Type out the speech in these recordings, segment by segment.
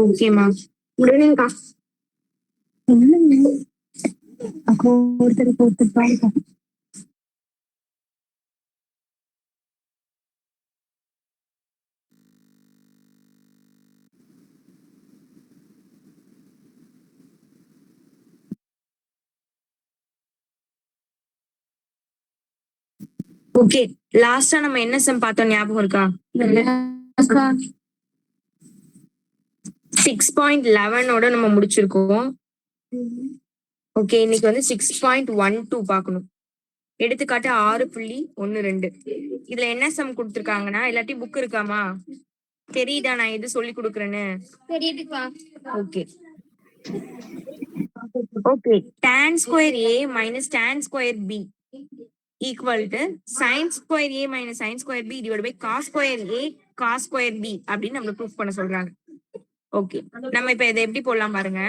ஓகேமா, முடியுங்கக்கா. ஒருத்தருக்கு ஒருத்தர் ஓகே, லாஸ்டா நம்ம என்ன சம் பார்த்தோம் ஞாபகம் இருக்கா? 6.11 நம்ம முடிச்சிருக்கோம். ஓகே, இன்னைக்கு வந்து 6.12 பார்க்கணும். எடுத்துக்காட்டு 6.12. இதுல என்ன சம் கொடுத்துருக்காங்கன்னா, எல்லாத்தையும் புக் இருக்காமா? தெரியுதா நான் எது சொல்லி கொடுக்குறேன்னு? Okay okay, tan square a minus tan square b equal to sin square a minus sin square b divided by cos square a cos square b அப்படின்னு நம்ம ப்ரூஃப் பண்ண சொல்றாங்க. ஓகே, நம்ம இப்ப இதை எப்படி போடலாம் பாருங்க.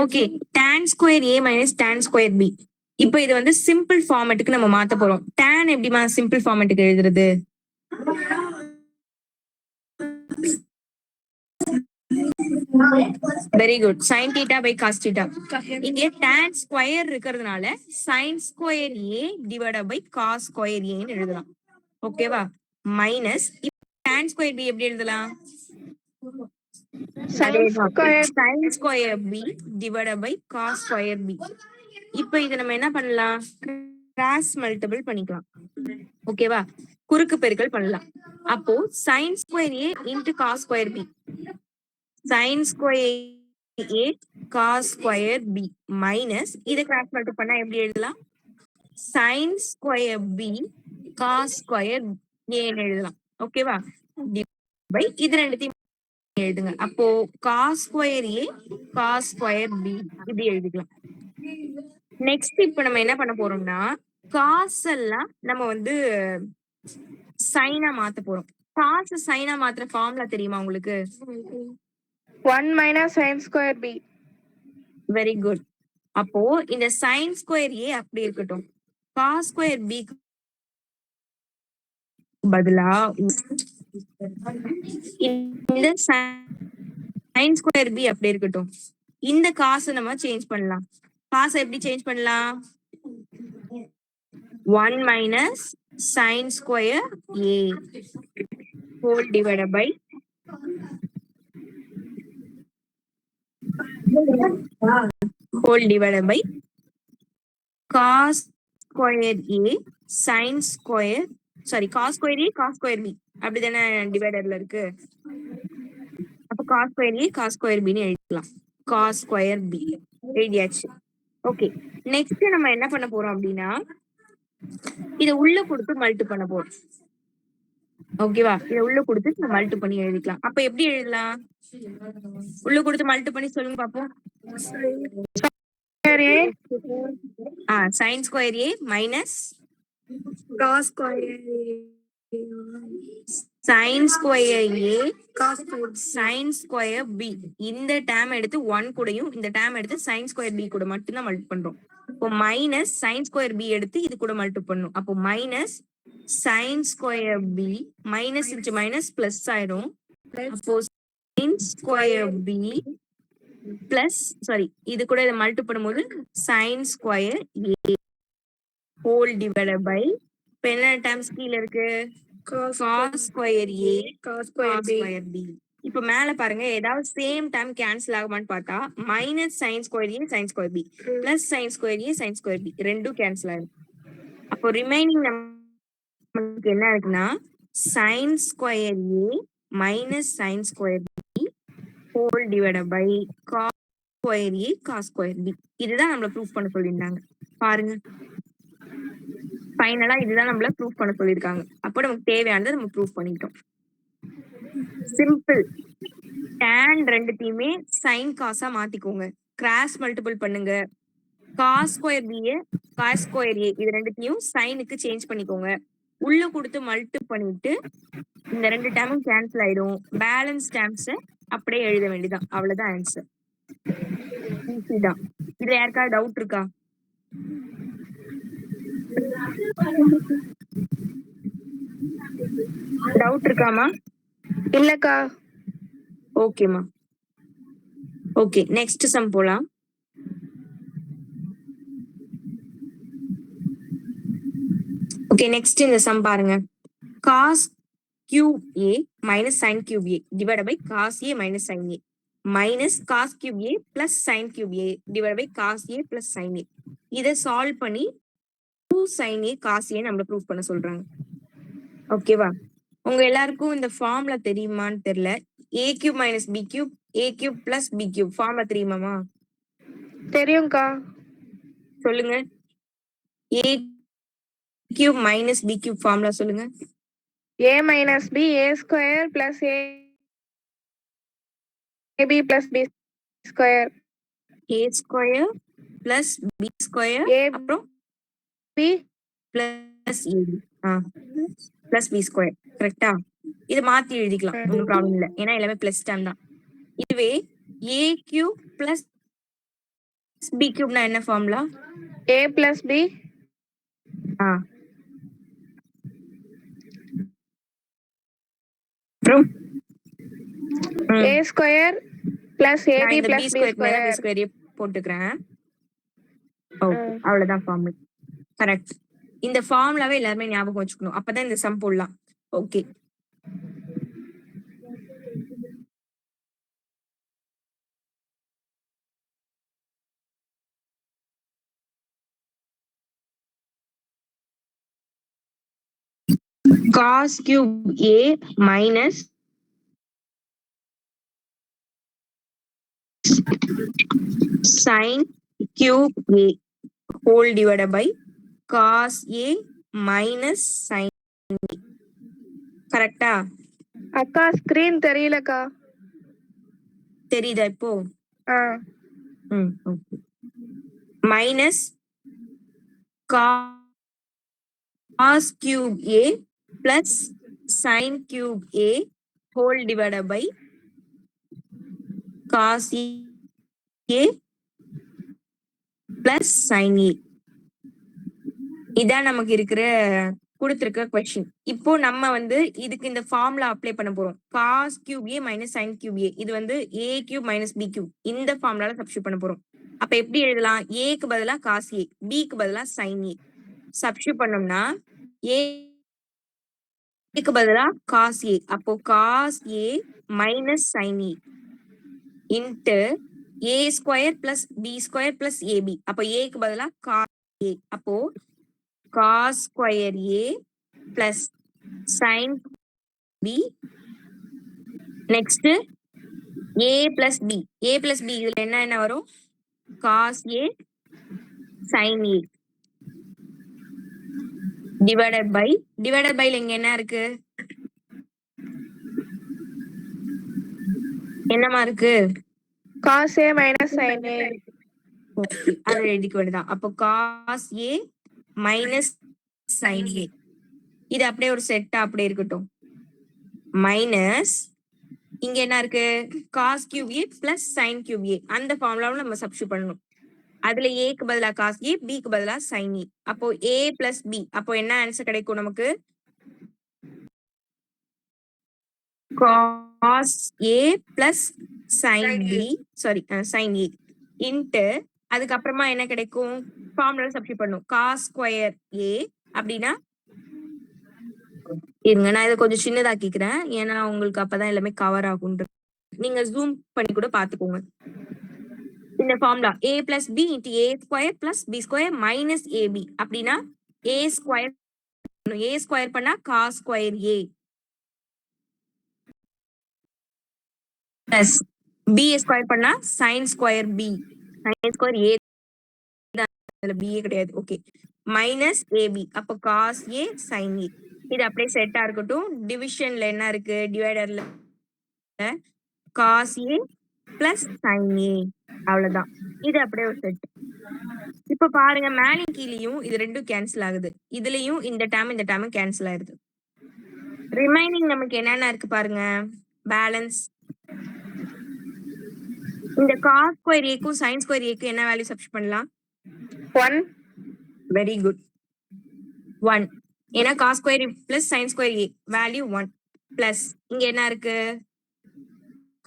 Okay, tan square a minus tan square b. இப்போ இது வந்து சிம்பிள் ஃபார்மேட்டுக்கு நம்ம மாத்த போறோம். tan எப்படிமா சிம்பிள் ஃபார்மேட்டுக்கு எழுதுறது? Very good, sin theta by cos theta. இங்க tan ஸ்கொயர் இருக்கிறதுனால sin square a divided by cos square a ன்னு எழுதலாம். ஓகேவா? மைனஸ் tan ஸ்கொயர் b எப்படி எழுதலாம்? sin square b divided by cos square b. இப்போ இத நம்ம என்ன பண்ணலாம்? கிராஸ் மல்டிபிள் பண்ணிக்கலாம். ஓகேவா? குறுக்கு பெருக்கல் பண்ணலாம். அப்போ sin square a into cos square b, sin square a cos square b minus இதை கிராஸ் மல்டிபிள் பண்ணா எப்படி எழுதலாம்? sin square b cos square a எழுதலாம். ஓகேவா? பை இது ரெண்டுத்தையும் எழுதுங்க. அப்போ cos square a cos square b இப்படி எழுதிக்கலாம். நெக்ஸ்ட் இப்ப நம்ம என்ன பண்ண போறோம்னா, காஸ் எல்லாம் நம்ம வந்து சைனா மாத்த போறோம். காசு சைனா மாத்திர ஃபார்முலா தெரியுமா உங்களுக்கு? 1 minus sin square b. Very good. அப்போ இந்த sin ஸ்கொயர் a அப்படி இருக்கட்டும், cos ஸ்கொயர் b பதிலா இந்த sin ஸ்கொயர் b அப்படி இருக்கட்டும். இந்த காசை நம்ம சேஞ்ச் பண்ணலாம். காசை எப்படி சேஞ்ச் பண்ணலாம்? 1 minus sin square a whole divided by cos square a sin square cos square a cos square b அப்படிதானே டிவைடர்ல இருக்கு. அப்ப cos square a cos square b ன்னு எழுதலாம். cos square b எழுதியாச்சு. ஓகே, நெக்ஸ்ட் நம்ம என்ன பண்ண போறோம் அப்படின்னா, இதை உள்ள கொடுத்து மல்டி பண்ண போறோம். ஓகேவா? இதை உள்ள கொடுத்து நம்ம மல்டி பண்ணி எழுதிக்கலாம். அப்ப எப்படி எழுதலாம்? உள்ள கொடுத்து மல்டி பண்ணி சொல்லுங்க பாப்போம். sin square a minus cos square sin square a sin square b. இந்த டேம் எடுத்து 1 கூடயும் இந்த டேம் எடுத்து sin square b கூட மட்டும் தான் மல்டி பண்றோம். இப்போ மைனஸ் sin square b எடுத்து இது கூட மல்டி பண்ணும். அப்போ minus sin square b minus into minus plus ஆயிடும். அப்போ sin square b plus sorry இது கூட இதை மல்டி பண்ணும்போது sine square A whole divided by என்ன டேர்ம்ஸ் கீழே இருக்கு cos square A cos square B square B. இப்ப மேல பாருங்க ஏதாவது சேம் டைம் கேன்சல் ஆகுமான்னு பார்த்தா minus sine square A sine square B plus sine square A sine square B ரெண்டும் கேன்சல் ஆகும். அப்போ ரிமைனிங் நமக்கு என்ன இருக்குன்னா sine square A minus sine square B whole divided by cos square A cos square B. இதுதான் நம்மள proof பண்ண சொல்லியிருந்தாங்க பாருங்க. ஃபைனலா இதுதான் நம்மள ப்ரூஃப் பண்ண சொல்லியிருக்காங்க. அப்போ நமக்கு தேவையானதை நம்ம ப்ரூஃப் பண்ணிட்டோம். சிம்பிள். tan ரெண்டுத்தையுமே சைன் காசா மாத்திக்கோங்க. கிராஸ் மல்டிபிள் பண்ணுங்க. Cos square B cos square A இது ரெண்டுத்தையும் சைனுக்கு சேஞ்ச் பண்ணிக்கோங்க. உள்ள கொடுத்து மல்டி பண்ணிட்டு இந்த ரெண்டு டேர்மும் கேன்சல் ஆயிடும். பேலன்ஸ் டேர்ம்ஸ் அப்படியே எழுத வேண்டியதான். அவ்வளவுதான் ஆன்சர். ஈஸி தான். இதுல யாருக்காவது டவுட் இருக்கா? டவுட் இருக்காமா? இல்லக்கா. ஓகேமா. ஓகே நெக்ஸ்ட் சம் போலாம். ஓகே நெக்ஸ்ட் இந்த சம் பாருங்க. Cos cube A minus sine cube A divide by cos A minus sine A minus cos cube A plus sine cube A divide by cos A plus sine A. இதை solve பண்ணி 2 sin a cos a நம்மள proof பண்ண சொல்றாங்க. ஓகேவா? உங்க எல்லாருக்கும் இந்த formula தெரியுமான்னு தெரியல. a cube minus b cube a cube plus b cube formula தெரியுமாமா? தெரியும்க்கா. சொல்லுங்க. a cube minus b cube formula சொல்லுங்க. a minus b a square plus ab plus b square. a square plus b square அப்புறம் b plus ab plus b square. கரெக்டா? இது மாத்தி எழுதிக்கலாம். ஒன்றும் ப்ராப்ளம் இல்லை. ஏன்னா எல்லாமே பிளஸ் டேர்ம் தான். இதுவே a cube plus b cube னா என்ன ஃபார்முலா? a plus b அப்புறம் a square plus ab இந்த plus b b ஸ்கொயர் மேல b square. ஸ்கொயர் போட்டுக்கிறேன். ஓகே அவ்வளவுதான் ஃபார்முலா. கரெக்ட். இந்த ஃபார்முலாவே எல்லாருமே ஞாபகம் வச்சுக்கணும். அப்பதான் இந்த சம் போடலாம். Okay cos cube a minus sin cube a whole divided by cos a minus sin a. கரெக்டா? அக்கா ஸ்கிரீன் தெரியலக்கா. தெரியுதா இப்போ? Okay. Minus cos cube a plus sin cube a whole divided by cos a plus sin a. இதான் நமக்கு இருக்கிற கொடுத்திருக்க question. இப்போ நம்ம வந்து இதுக்கு இந்த ஃபார்முலா அப்ளை பண்ண போறோம். cos cube a minus sin cube a இது வந்து a cube minus b cube இந்த ஃபார்முலால சப்ஸ்டிட்யூட் பண்ண போறோம். அப்ப எப்படி எழுதலாம்? a க்கு பதிலா cos a b க்கு பதிலா sin a சப்ஸ்டிட்யூட் பண்ணோம்னா a க்கு பதிலா cos a அப்போ cos a minus sin a into a square plus b square plus ab அப்போ a க்கு பதிலா cos a அப்போ cos square a plus sin b next a plus b இதுல என்ன வரும்? cos a sin a divided by இங்க என்ன இருக்கு? என்னமா இருக்கு? cos a minus sin a. அதை எழுதிக்க வேண்டியதான். அப்போ cos a minus sin a இது அப்படியே ஒரு செட்டா அப்படியே இருக்கட்டும். மைனஸ் இங்க என்ன இருக்கு? cos cube a plus sin cube a அந்த ஃபார்முலாவை நம்ம சப்ஸ்டிட்யூட் பண்ணணும். அதுல a க்கு பதிலா cos a b க்கு பதிலா sin a அப்போ a plus b அப்போ என்ன ஆன்சர் கிடைக்கும் நமக்கு? cos a plus sin b sorry sin a into அதுக்கப்புறமா என்ன கிடைக்கும் ஃபார்முலா சப்ஸ்டிட் பண்ணும் cos ஸ்கொயர் a அப்படின்னா இருங்க நான் இதை கொஞ்சம் சின்னதாக்கிக்கிறேன் ஏன்னா உங்களுக்கு அப்பதான் எல்லாமே கவர் ஆகும் நீங்க ஜூம் பண்ணி கூட பாத்துக்கோங்க இந்த formula a plus b into a square plus b square minus ab அப்படின்னா a ஸ்கொயர் பண்ணா cos square a plus b square பண்ணா sin square b sin square a அதுல b கிடையாது ஓகே மைனஸ் ab அப்ப cos a sin a இது அப்படியே செட்டா இருக்கட்டும் டிவிஷன்ல என்ன இருக்கு டிவைடர்ல cos a plus sin a அவ்வளவுதான் இது அப்படியே ஒரு செட் இப்ப பாருங்க மேலையும் கீழேயும் இது ரெண்டும் கேன்சல் ஆகுது இதுலயும் இந்த டேம் கேன்சல் ஆயிருது ரிமைனிங் நமக்கு என்னென்ன இருக்கு பாருங்க பேலன்ஸ் இந்த cos ஸ்கொயர் ஏக்கும் sin ஸ்கொயர் ஏக்கும் என்ன வேல்யூ சப்ஸ்டிட் பண்ணலாம் 1 வெரி குட் 1 ஏன்னா cos square plus sin square A value 1 plus இங்க என்ன இருக்கு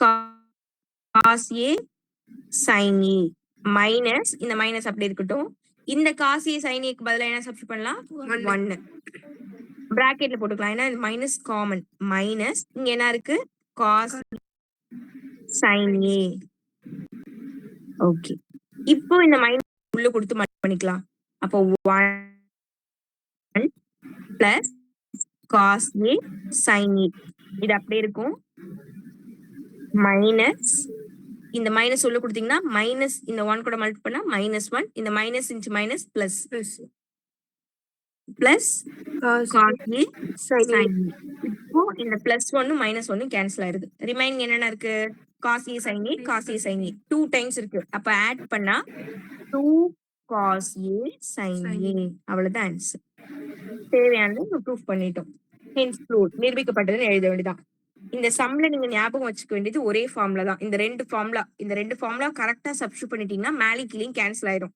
cos a sin a minus இந்த மைனஸ் அப்படி இருக்கட்டும் இந்த cos a sin a க்கு பதிலா என்ன சப்ஸ்டிட் பண்ணலாம் 1 பிராக்கெட்ல போட்டுக்கலாம் ஏன்னா மைனஸ் காமன் மைனஸ் இங்க என்ன இருக்கு cos sin a ஓகே இப்போ இந்த மைனஸ் உள்ள கொடுத்து மல்டிப்ளை பண்ணிக்கலாம் அப்போ 1 plus cos a sin a இது அப்படியே இருக்கும் மைனஸ் இந்த மைனஸ் உள்ள கொடுத்தீங்கன்னா மைனஸ் இந்த 1 கூட மல்டிப்ளை பண்ணா -1 இந்த minus into minus plus plus cos a sin a இப்போ இந்த பிளஸ் 1 மைனஸ் 1 கேன்சல் ஆயிருது ரிமைனிங் என்னென்ன இருக்கு cos a sin a cos a sin a 2 times இருக்கு அப்ப ஆட் பண்ணா 2 cos a sin a அவ்வளவுதான் ஆன்சர் தேவையானது ப்ரூஃப் பண்ணிட்டோம் ஹென்ஸ் ப்ரூவ் நிரூபிக்கப்பட்டதுன்னு எழுத வேண்டியதான் இந்த சம்ல நீங்க ஞாபகம் வச்சுக்க வேண்டியது ஒரே ஃபார்முலா தான் இந்த ரெண்டு ஃபார்முலா கரெக்டா சப்ஸ்டிட் பண்ணிட்டீங்கன்னா மேலே கீழேயும் கேன்சல் ஆயிரும்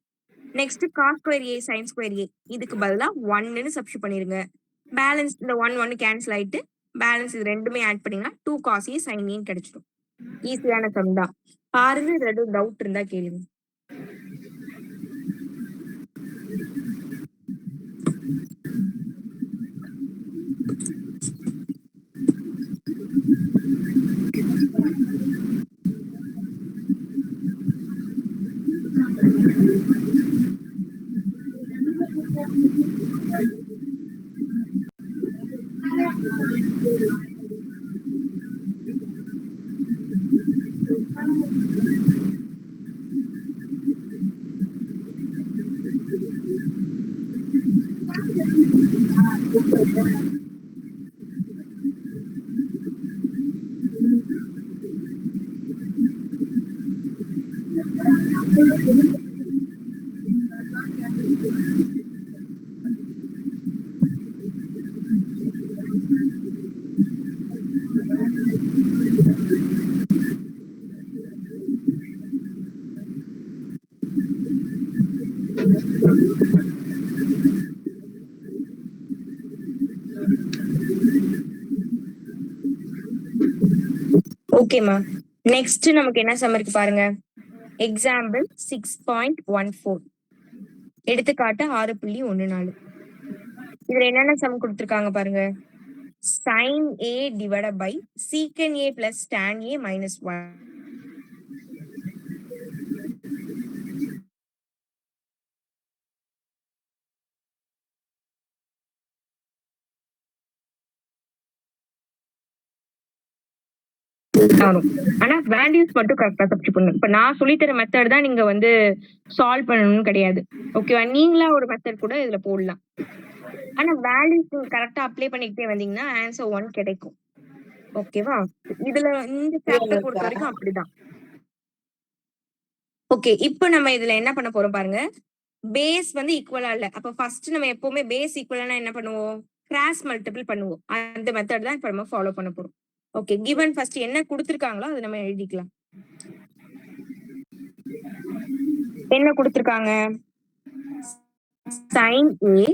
next cos square a sin square a இதுக்கு பதிலா 1ன்னு சப்ஸ்டிட் பண்ணிருங்க பேலன்ஸ் இந்த 1 கேன்சல் ஆயிட்டு பேலன்ஸ் இது ரெண்டுமே ஆட் பண்ணீங்கன்னா 2 cos a sin a கிடைச்சிடும் ஈஸியான சம் தான் பாருங்க ஏதாவது டவுட் இருந்தா கேளுங்க ஓகேமா நெக்ஸ்ட் நமக்கு என்ன சம் இருக்கு பாருங்க எக்ஸாம்பிள் 6.14 எடுத்துக்காட்டு 6.14 இதுல என்னென்ன சம் கொடுத்திருக்காங்க பாருங்க sin a divided by secant a plus tan a minus 1 ஆனா வேல்யூஸ் மட்டும் கரெக்டா சப்ஸ்டிட் பண்ணணும் இப்ப நான் சொல்லித்தர மெத்தட் தான் நீங்க வந்து சால்வ் பண்ணணும்னு கிடையாது ஓகேவா நீங்களா ஒரு மெத்தட் கூட இதுல போடலாம் ஆனா வேல்யூஸ் கரெக்டா அப்ளை பண்ணிக்கிட்டே வந்தீங்கன்னா ஆன்சர் 1 கிடைக்கும் ஓகேவா இதுல இந்த சாப்டர் பொறுத்த வரைக்கும் அப்படிதான் ஓகே இப்போ நம்ம இதுல என்ன பண்ண போறோம் பாருங்க பேஸ் வந்து ஈக்குவலா இல்ல அப்ப ஃபர்ஸ்ட் நம்ம எப்பவுமே பேஸ் ஈக்குவலானா என்ன பண்ணுவோம் கிராஸ் மல்டிபிள் பண்ணுவோம் அந்த மெத்தட் தான் இப்ப நம்ம ஃபாலோ பண்ண போறோம் ஓகே கிவன் ஃபர்ஸ்ட் என்ன கொடுத்திருக்காங்களோ அதை நம்ம எழுதிக்கலாம் என்ன கொடுத்திருக்காங்க sin a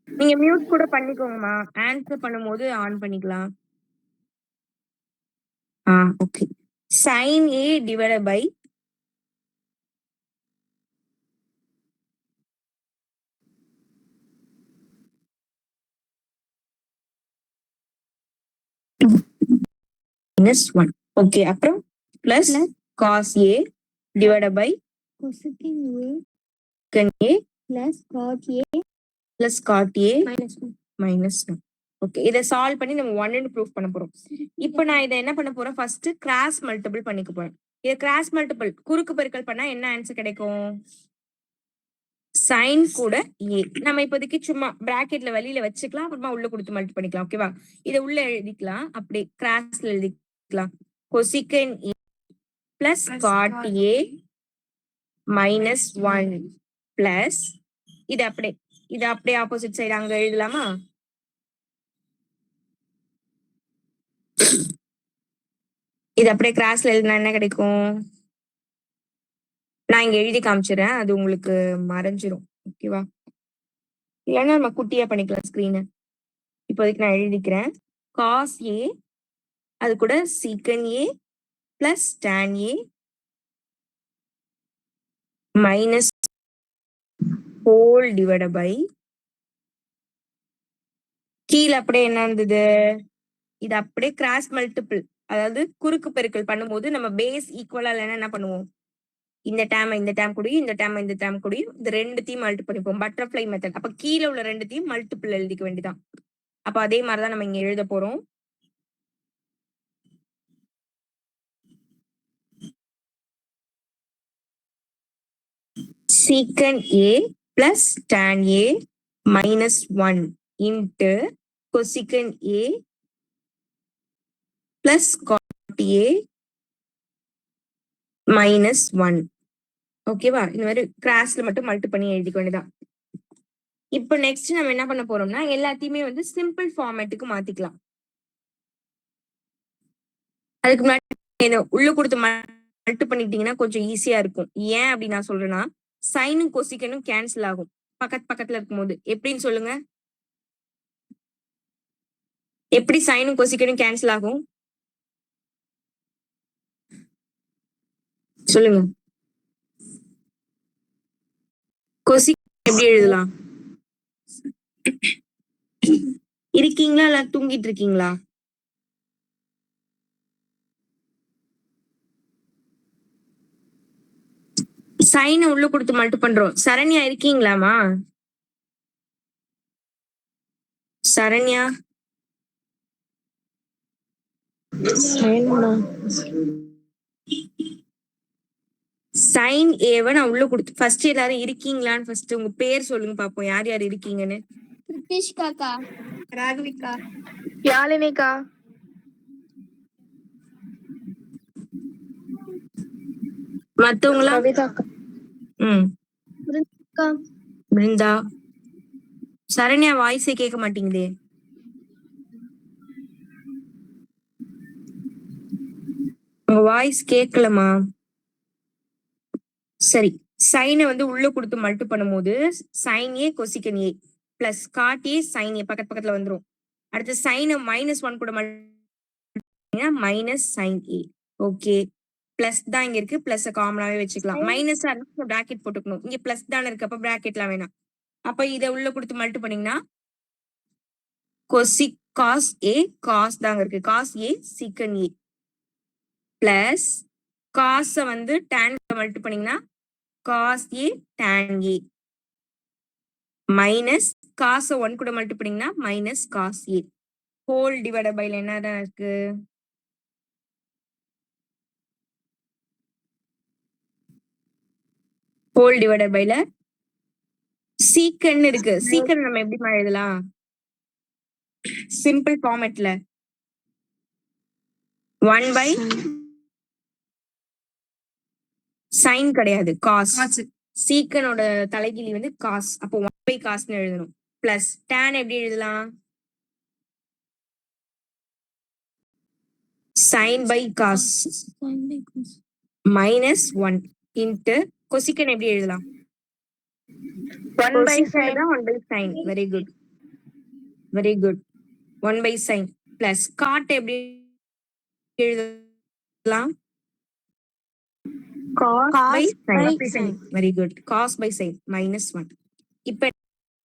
நீங்க மியூட் கூட பண்ணிக்கோங்கம்மா ஆன்சர் பண்ணும்போது ஆன் பண்ணிக்கலாம் okay. sin A divided by -1. Okay, அப்புறம் plus cos A divided by cosecant A can A plus cot A plus cot A minus 1. -1. Okay, இதை சால்வ் பண்ணி நம்ம 1 ப்ரூஃப் பண்ண போறோம். இப்போ நான் இதை என்ன பண்ண போறேன், ஃபர்ஸ்ட் கிராஸ் மல்டிபிள் பண்ணிக்க போறேன். இது கிராஸ் மல்டிபிள் குறுக்கு பெருக்கல் பண்ணா என்ன ஆன்சர் கிடைக்கும்? சைன் கூட ஏ. நம்ம இப்போதைக்கு சும்மா பிராக்கெட்ல வெளியில வச்சுக்கலாம், அப்புறமா உள்ள கொடுத்து மல்டி பண்ணிக்கலாம். ஓகேவா? இதை உள்ள எழுதிக்கலாம், அப்படி கிராஸ்ல எழுதிக்கலாம். கொசிகன் ஏ பிளஸ் காட் ஏ -1 பிளஸ் இது அப்படியே ஆப்போசிட் சைடு அங்க எழுதலாமா? இது அப்படியே கிராஸ்ல எழுதினா என்ன கிடைக்கும்? நான் இங்க எழுதி காமிச்சிடுறேன், அது உங்களுக்கு மறைஞ்சிரும். ஓகேவா? இல்லைன்னா நம்ம குட்டியா பண்ணிக்கலாம் ஸ்கிரீனை. இப்போதைக்கு நான் எழுதிக்கிறேன். காஸ் ஏ அது கூட secant A plus tan A minus whole divided by கீழே அப்படியே என்ன இருந்தது, இது அப்படியே கிராஸ் மல்டிபிள், அதாவது குறுக்கு பெருக்கல் பண்ணும்போது நம்ம பேஸ் ஈக்குவலா இல்லைன்னா என்ன பண்ணுவோம், இந்த டேம் கூடயும் இந்த டேம் கூடயும் இந்த ரெண்டுத்தையும் மல்டி பண்ணிப்போம். Butterfly method. அப்ப கீழே உள்ள ரெண்டுத்தையும் மல்டிபிள் எழுதிக்க வேண்டியதான். அப்ப அதே மாதிரிதான் நம்ம இங்க எழுத போறோம். சீக்கன் A plus tan A -1 into கொசிகன் A plus God ஏ -1. ஓகேவா? இந்த மாதிரி கிராஸ்ல மட்டும் மல்டி பண்ணி எழுதிக்க வேண்டியதான். இப்போ நெக்ஸ்ட் நம்ம என்ன பண்ண போறோம்னா எல்லாத்தையுமே வந்து சிம்பிள் ஃபார்மேட்டுக்கு மாத்திக்கலாம். அதுக்கு முன்னாடி உள்ள கொடுத்து மல்டி பண்ணிட்டீங்கன்னா கொஞ்சம் ஈஸியா இருக்கும். ஏன் அப்படி நான் சொல்றேன்னா, சைனும் கொசிக்கனும் கேன்சல் ஆகும் பக்கத்துல இருக்கும்போது. எப்படின்னு சொல்லுங்க, எப்படி சைனும் கொசிக்கனும் கேன்சல் ஆகும் சொல்லுங்க. கொசிக்கன் எப்படி எழுதலாம்? இருக்கீங்களா இல்ல தூங்கிட்டு இருக்கீங்களா? சைனை உள்ள கொடுத்து மல்டி பண்றோம். சரண்யா இருக்கீங்களாமா? சரண்யா சைன் ஏவை நான் உள்ள கொடுத்து ஃபர்ஸ்ட் எல்லாரும் இருக்கீங்களான்னு ஃபர்ஸ்ட் உங்க பேர் சொல்லுங்க பாப்போம், யார் யார் இருக்கீங்கன்னு. கிருத்திஷ்காக்கா, ராகவிக்கா, யாழினிக்கா, மத்தவங்களா? கவிதாக்கா, பிருந்தாக்கா, பிருந்தா. சரண்யா வாய்ஸே கேட்க மாட்டேங்குதே. உங்க வாய்ஸ் கேட்கலமா? சரி, சைனை வந்து உள்ள கொடுத்து மல்டி பண்ணும்போது சைன் ஏ கொசிக்கன் ஏ பிளஸ் காட் ஏ சைன் ஏ பக்கத்துல வந்துரும். அடுத்து சைனை -1 கூட மைனஸ் சைன் ஏ. ஓகே, பிளஸ் தான் இங்க இருக்கு, பிளஸ் காமனாவே வச்சுக்கலாம். மைனஸ் பிராக்கெட் போட்டுக்கணும், இங்க பிளஸ் தானே இருக்கு, அப்ப பிராக்கெட்லாம் வேணாம். அப்ப இதை உள்ள கொடுத்து மல்டி பண்ணீங்கன்னா கொசிக் காஸ் ஏ, காஸ் தாங்க இருக்கு, காஸ் ஏ சீக்கன் ஏ பிளஸ் காச வந்து tan மல்டி பண்ணீங்கன்னா cos A tan A minus காச 1 கூட மல்டி பண்ணீங்கன்னா minus cos A whole divided பைல என்னதான் இருக்கு, ஹோல் டிவைடட் பைல சீக்கன் இருக்கு. சீக்கன் நம்ம எப்படி எழுதலாம் சிம்பிள் ஃபார்மேட்ல? 1 பை சைன் கிடையாது, காஸ். சீக்கனோட தலைகீழி வந்து காஸ், அப்போ 1 பை காஸ்னு எழுதணும். பிளஸ் tan எப்படி எழுதலாம், sine by cos -1 into cosecant எப்படி எழுதலாம், 1 by sin. 1 by sin. Very good, very good. 1 by sin plus cot எப்படி எழுதலாம், எழுதலாம்? Cos by by sin. sin. Very good. Cos by sin -1. இப்ப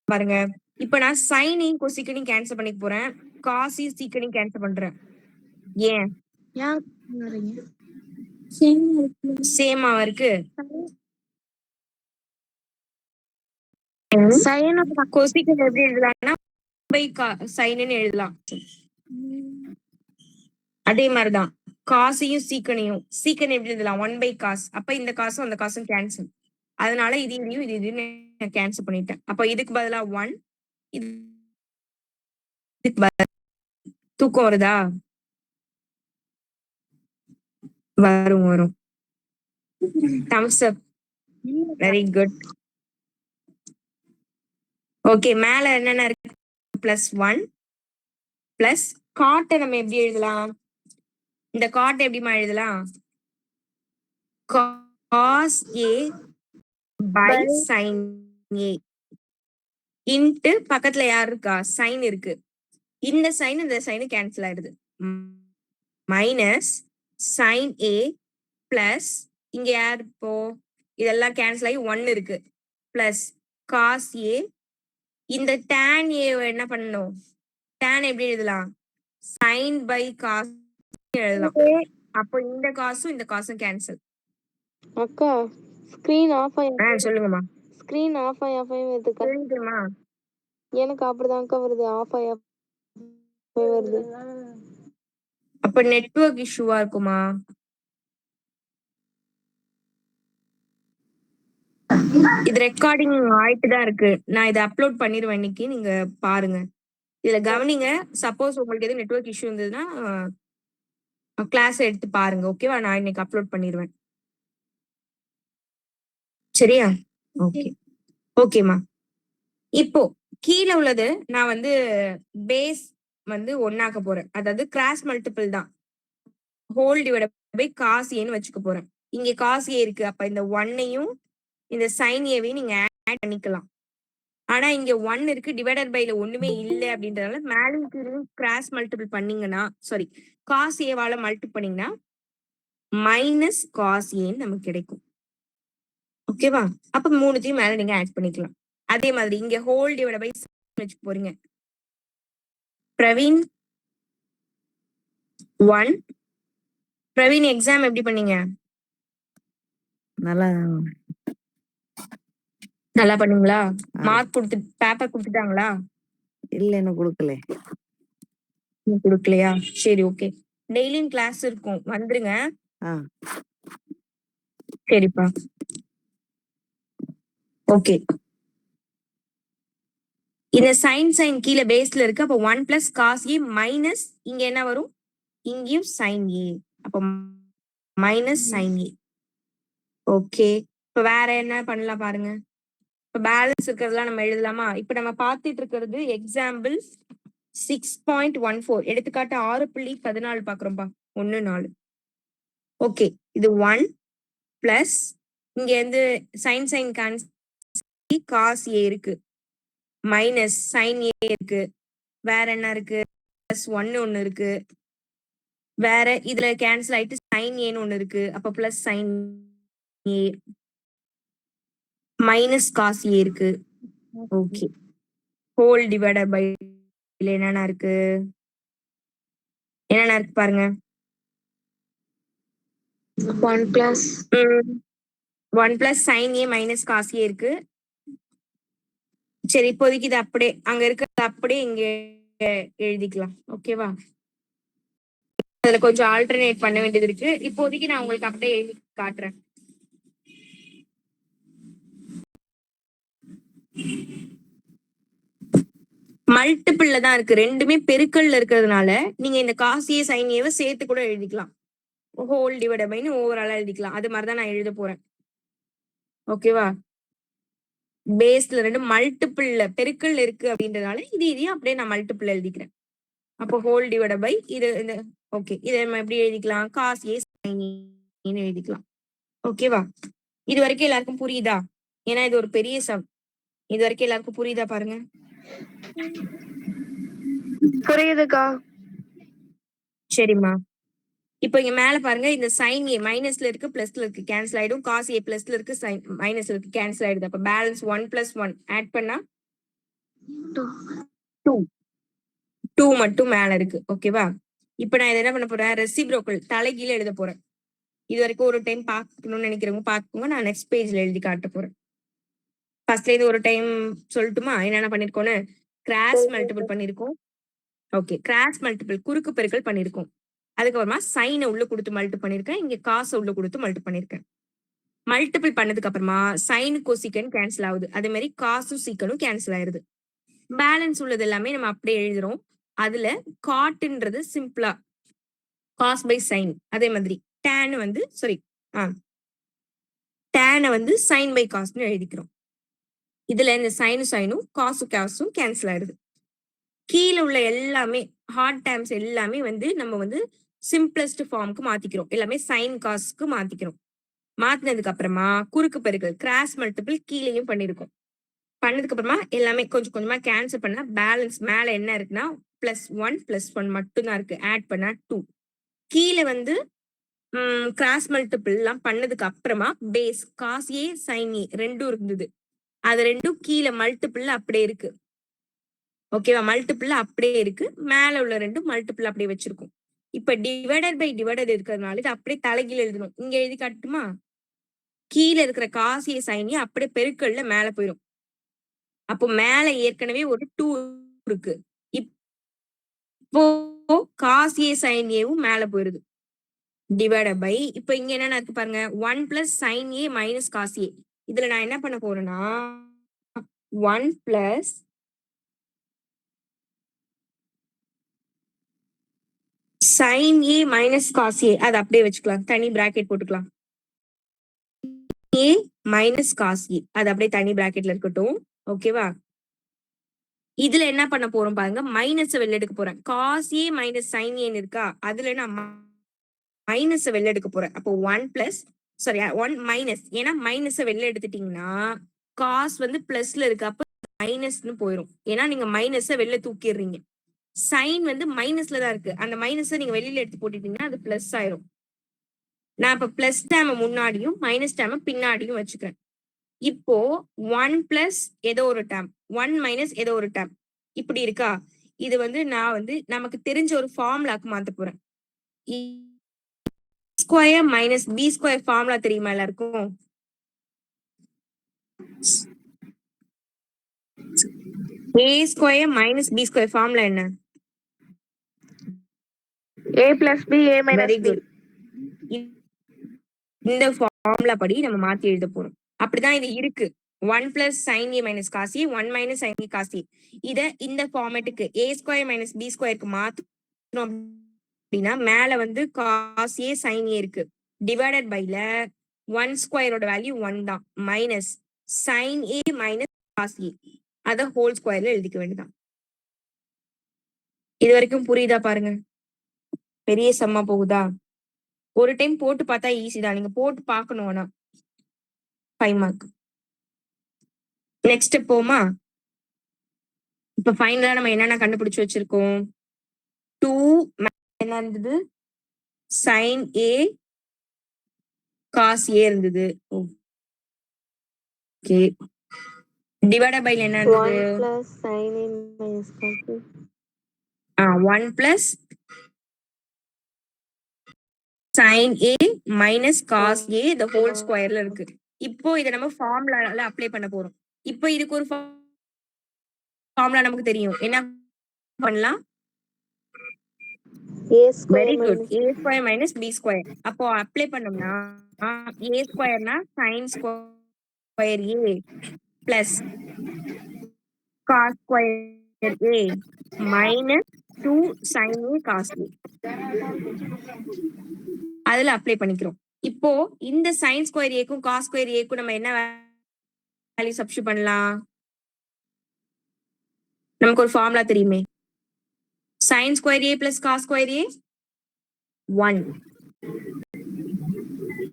பாருங்க, இப்ப நான் சைனையும் கொசிக்கனையும் கேன்சல் பண்ணிக்க போறேன். காசையும் சீக்கனையும் கேன்சல் பண்றேன். ஏன் ஏன் வரீங்க? சேமாவா இருக்கு? Sin கொசிக்கன் எப்படி எழுதலாம்னா by சைன்னு எழுதலாம். அதே மாதிரிதான் காசையும் சீக்கனையும் எப்படி எழுதலாம்? 1 by cos. அப்ப இந்த காசும் அந்த காசும் கேன்சல். அதனால இதையும் இது கேன்சல் பண்ணிட்டேன். அப்ப இதுக்கு பதிலா 1, இதுக்கு பதிலா தூக்கம் வருதா? வரும். thumbs up. Very good. Okay, மேல என்னென்ன இருக்கு? +1 பிளஸ் காட்டை நம்ம எப்படி எழுதலாம்? இந்த காட்டை எப்படிமா எழுதலாம்? cos A by sin A into பக்கத்துல யார் இருக்கா? சைன் இருக்கு. இந்த சைன் இந்த சைன் கேன்சல் ஆயிடுது. மைனஸ் sin A பிளஸ் இங்க யார் இப்போ இதெல்லாம் கேன்சல் ஆகி 1 இருக்கு. Plus cos A. இந்த tan A என்ன பண்ணணும்? tan எப்படி எழுதலாம்? sin by cos எழுதலாம். அப்போ இந்த காசும் இந்த காசும் கேன்சல். அக்கா ஸ்கிரீன் ஆஃப் ஆயி சொல்லுங்கம்மா. ஸ்கிரீன் ஆஃப் ஆயி வருதுக்கா. தெரியுதுமா? எனக்கு அப்படிதான்க்கா வருது. ஆஃப் ஆயி வருது. அப்ப நெட்வொர்க் இஷ்யூவா இருக்குமா? இது ரெக்கார்டிங் ஆயிட்டு தான் இருக்கு. நான் இதை அப்லோட் பண்ணிடுவேன் இன்னைக்கு. நீங்க பாருங்க. இதுல கவனிங்க. சப்போஸ் உங்களுக்கு எதுவும் நெட்வொர்க் இஷ்யூ இருந்ததுன்னா கிளாஸ் எடுத்து பாருங்க. ஓகேவா? நான் இன்னைக்கு அப்லோட் பண்ணிடுவேன். சரியா? ஓகே. ஓகேமா. இப்போ கீழே உள்ளது நான் வந்து பேஸ் வந்து 1 ஆக்க போறேன். அதாவது கிராஸ் மல்டிபிள் தான். ஹோல் டிவைட் பை காஸ் ஏன்னு வச்சுக்க போறேன். இங்க காஸ் ஏ இருக்கு. அப்ப இந்த 1ஐயும் இந்த சைன் ஏவையும் நீங்க ஆட் பண்ணிக்கலாம். ஆனா இங்க 1 இருக்கு, டிவைடட் பைல ஒண்ணுமே இல்லை அப்படின்றதுனால மேலும் கீழும் கிராஸ் மல்டிபிள் பண்ணீங்கன்னா, சாரி, காஸ் ஏவால மல்டிபிள் பண்ணீங்கன்னா மைனஸ் காஸ் ஏன்னு நமக்கு கிடைக்கும். ஓகேவா? அப்ப 3த்தையும் மேல நீங்க ஆட் பண்ணிக்கலாம். அதே மாதிரி இங்க ஹோல் டிவைட் பை வச்சு போறீங்க. பிரவீன் 1. பிரவீன் எக்ஸாம் எப்படி பண்ணீங்க? நல்லா பண்ணீங்களா? மார்க் கொடுத்து பேப்பர் கொடுத்துட்டாங்களா? இல்ல இன்னும் கொடுக்கல. கொடுக்கலையா? சரி, ஓகே. டெய்லியும் கிளாஸ் இருக்கும், வந்துருங்க. சரிப்பா. ஓகே. இந்த சைன் கீழே பேஸ்ல இருக்கு. அப்ப 1 பிளஸ் காஸ் ஏ மைனஸ் இங்க என்ன வரும்? இங்கேயும் சைன் ஏ. அப்ப மைனஸ் சைன் ஏ. ஓகே. இப்ப வேற என்ன பண்ணலாம் பாருங்க. இப்ப பேலன்ஸ் இருக்கிறதெல்லாம் நம்ம எழுதலாமா? இப்ப நம்ம பார்த்துட்டு இருக்கிறது எக்ஸாம்பிள் 6.14. எடுத்துக்காட்டு 6.14 பாக்குறோம்பா. 1 4. ஓகே. இது 1 பிளஸ் இங்க இருந்து சைன் காஸ் ஏ இருக்கு. மைனஸ் சைன் ஏ இருக்கு. வேற என்ன இருக்கு? பிளஸ் 1 இருக்கு. வேற இதுல கேன்சல் ஆயிட்டு சைன் ஏன்னு ஒண்ணு இருக்கு. அப்ப plus sine A minus cos A இருக்கு. ஓகே. ஹோல் டிவைடட் பை என்னென்ன இருக்கு பாருங்க. 1 plus 1 plus sine A minus cos A இருக்கு. சரி, இப்போதைக்கு இது அப்படியே அங்க இருக்கிறது அப்படியே இங்க எழுதிக்கலாம். ஓகேவா? அதுல கொஞ்சம் ஆல்டர்னேட் பண்ண வேண்டியது இருக்கு. இப்போதைக்கு நான் உங்களுக்கு அப்படியே எழுதி காட்டுறேன். மல்டிபிள்ல தான் இருக்கு. ரெண்டுமே பெருக்கல்ல இருக்கிறதுனால நீங்க இந்த காசிய சைனியவை சேர்த்து கூட எழுதிக்கலாம். ஹோல் டிவைட் பைன்னு ஓவராலா எழுதிக்கலாம். அது மாதிரிதான் நான் எழுத போறேன். ஓகேவா? பேஸ்ல ரெண்டு மல்டிபிள்ல பெருக்கல் இருக்கு அப்படின்றதுனால இதையும் அப்படியே நான் மல்டிபிள் எழுதிக்கிறேன். அப்போ ஹோல் டிவைட் பை இது இந்த ஓகே. இதை நம்ம எப்படி எழுதிக்கலாம்? காசிய சைனின்னு எழுதிக்கலாம். ஓகேவா? இது வரைக்கும் எல்லாருக்கும் புரியுதா? ஏன்னா இது ஒரு பெரிய சம். இது வரைக்கும் எல்லாருக்கும் புரியுதா பாருங்க. புரியுதுக்கா. சரிம்மா. இப்போ இங்க மேல பாருங்க இந்த சைன் ஏ மைனஸ்ல இருக்கு பிளஸ்ல இருக்கு கேன்சல் ஆயிடும். காஸ் ஏ பிளஸ்ல இருக்கு சைன் மைனஸ்ல இருக்கு கேன்சல் ஆயிடுது. அப்ப பேலன்ஸ் 1 + 1 ஆட் பண்ணா 2 2 மட்டும் மேல இருக்கு. ஓகேவா? இப்போ நான் இதை என்ன பண்ண போறேன், ரெசிப்ரோக்கல் தலைகீழ எழுத போறேன். இது வரைக்கும் ஒரு டைம் பார்க்கணும்னு நினைக்கிறவங்க பார்த்துக்கோங்க. நான் நெக்ஸ்ட் பேஜ்ல எழுதி காட்ட போறேன். ஃபர்ஸ்ட்ல இது ஒரு டைம் சொல்லட்டுமா என்னென்ன பண்ணிருக்கோம்னு? கிராஸ் மல்டிபிள் பண்ணிருக்கோம். ஓகே, கிராஸ் மல்டிபிள் குறுக்கு பெருக்கல் பண்ணிருக்கோம். அதுக்கப்புறமா சைனை உள்ள கொடுத்து மல்டி பண்ணிருக்கேன். இங்க காசை உள்ள கொடுத்து மல்டி பண்ணிருக்கேன். மல்டிபிள் பண்ணதுக்கு அப்புறமா சைனுக்கும் சீக்கன் கேன்சல் ஆகுது. அதே மாதிரி காசும் சீக்கனும் கேன்சல் ஆயிருது. பேலன்ஸ் உள்ளது எல்லாமே நம்ம அப்படியே எழுதுறோம். அதுல காட்ன்றது சிம்பிளா காஸ் பை சைன், அதே மாதிரி டேன் வந்து சாரி டேனை வந்து சைன் பை காஸ்ட்னு எழுதிக்கிறோம். இதுல இந்த சைனும் காசும் கேன்சல் ஆயிடுது. கீழே உள்ள எல்லாமே ஹார்ட் டேர்ம்ஸ் எல்லாமே வந்து நம்ம வந்து சிம்பிளஸ்ட் ஃபார்முக்கு மாத்திக்கிறோம். எல்லாமே சைன் காஸ்க்கு மாத்திக்கிறோம். மாத்தினதுக்கு அப்புறமா குறுக்கு பெருக்கல் கிராஸ் மல்டிபிள் கீழேயும் பண்ணிருக்கோம். பண்ணதுக்கு அப்புறமா எல்லாமே கொஞ்சம் கொஞ்சமா கேன்சல் பண்ணா பேலன்ஸ் மேல என்ன இருக்குன்னா +1 +1 மட்டும்தான் இருக்கு. ஆட் பண்ணா 2. கீழே வந்து கிராஸ் மல்டிபிள் எல்லாம் பண்ணதுக்கு அப்புறமா பேஸ் காஸ் ஏ சைன் ஏ ரெண்டும் இருந்தது. அது ரெண்டும் கீழே மல்டிபிள் அப்படியே இருக்கு. ஓகேவா? மல்டிபிள் அப்படியே இருக்கு. மேல உள்ள ரெண்டும் மல்டிபிள் அப்படியே வச்சிருக்கோம். இப்ப டிவைடட் பை டிவைடட் இருக்கிறதுனால இது அப்படியே தலைகீழ எழுதணும். இங்க எழுதி காட்டுமா? கீழே இருக்கிற காஸ் ஏ சைன் ஏ அப்படியே பெருக்கல்ல மேல போயிடும். அப்போ மேல ஏற்கனவே ஒரு 2 இருக்கு. இப்போ காஸ் ஏ சைன் ஏவும் மேல போயிருது. டிவைடட் பை இப்ப இங்க என்ன இருக்கு பாருங்க, 1 + sin a - cos a. இதுல நான் என்ன பண்ண போறேன்னா 1 + sin a - cos a அது அப்படியே வச்சுக்கலாம். தனி பிராக்கெட் போட்டுக்கலாம். a - cos a அது அப்படியே தனி பிராக்கெட்ல இருக்கட்டும். ஓகேவா? இதுல என்ன பண்ண போறோம் பாருங்க, மைனஸ் வெளில எடுக்க போறேன். cos a - sin a இருக்கா, அதுல நான் மைனஸ் வெளில எடுக்க போறேன். அப்போ 1 மைனஸ், ஏன்னா மைனஸ் வெளில எடுத்துட்டீங்கன்னா காஸ் வந்து பிளஸ்ல இருக்கு, அப்ப மைனஸ்னு போயிடும். ஏன்னா நீங்க மைனஸ வெளில தூக்கிடுறீங்க. சைன் வந்து மைனஸ்ல தான் இருக்கு. அந்த மைனஸை நீங்க வெளியில எடுத்து போட்டுட்டீங்கன்னா அது பிளஸ் ஆயிரும். நான் இப்ப பிளஸ் டேம முன்னாடியும் மைனஸ் டேம பின்னாடியும் வச்சுக்கிறேன். இப்போ 1 + ஏதோ ஒரு டேம் 1 - ஏதோ ஒரு டேம் இப்படி இருக்கா. இது வந்து நான் வந்து நமக்கு தெரிஞ்ச ஒரு ஃபார்முலாக்கு மாத்த போறேன். Square minus B square formula தெரியுமா எல்லாருக்கும்? a square minus B square formula என்ன? a + b a - very b. Good. இந்த ஃபார்முலா படி நம்ம மாத்தி எழுத போறோம். அப்படிதான் இது இருக்கு. 1 + sin a - cos a 1 - sin a cos a. இத இந்த ஃபார்மேட்டுக்கு a² - b² மாத்தணும் அப்படின்னா மேல வந்து cos a sin a இருக்கு. டிவைடட் பைல 1² வேல்யூ 1 தான். Minus sin a - cos a அத ஹோல் ஸ்கொயர்ல எழுதிக்க வேண்டியதான். இது வரைக்கும் புரியுதா பாருங்க? பெரிய சம்மா போகுதா? ஒரு டைம் போட்டு பார்த்தா ஈஸி தான். நீங்க போட்டு பார்க்கணும். ஆனா 5 மார்க். நெக்ஸ்ட் போமா? இப்ப ஃபைனலா நம்ம என்னென்ன கண்டுபிடிச்சு வச்சிருக்கோம்? 2 என்ன இருந்தது? sin a cos a இருந்தது. ஓகே. டிவைடட் பைல என்ன இருந்தது? 1 + sin a - cos a. 1 + sin a - cos a the whole ஸ்கொயர்ல இருக்கு. இப்போ இத நம்ம ஃபார்முலால அப்ளை பண்ண போறோம். இப்போ இதுக்கு ஒரு ஃபார்முலா நமக்கு தெரியும். என்ன பண்ணலாம்? Very good. a² - b². அப்போ அப்ளை பண்ணோம்னா a² னா sin square a plus cos square a minus 2 sin a cos a. அதுல அப்ளை பண்ணிக்கிறோம். இப்போ இந்த sin ஸ்கொயர் a க்கும் cos ஸ்கொயர் a க்கும் நம்ம என்ன வேல்யூ சப்ஸ்டிட்யூட் பண்ணலாம்? நமக்கு ஒரு ஃபார்முலா தெரியுமே. sin square a plus cos square a 1.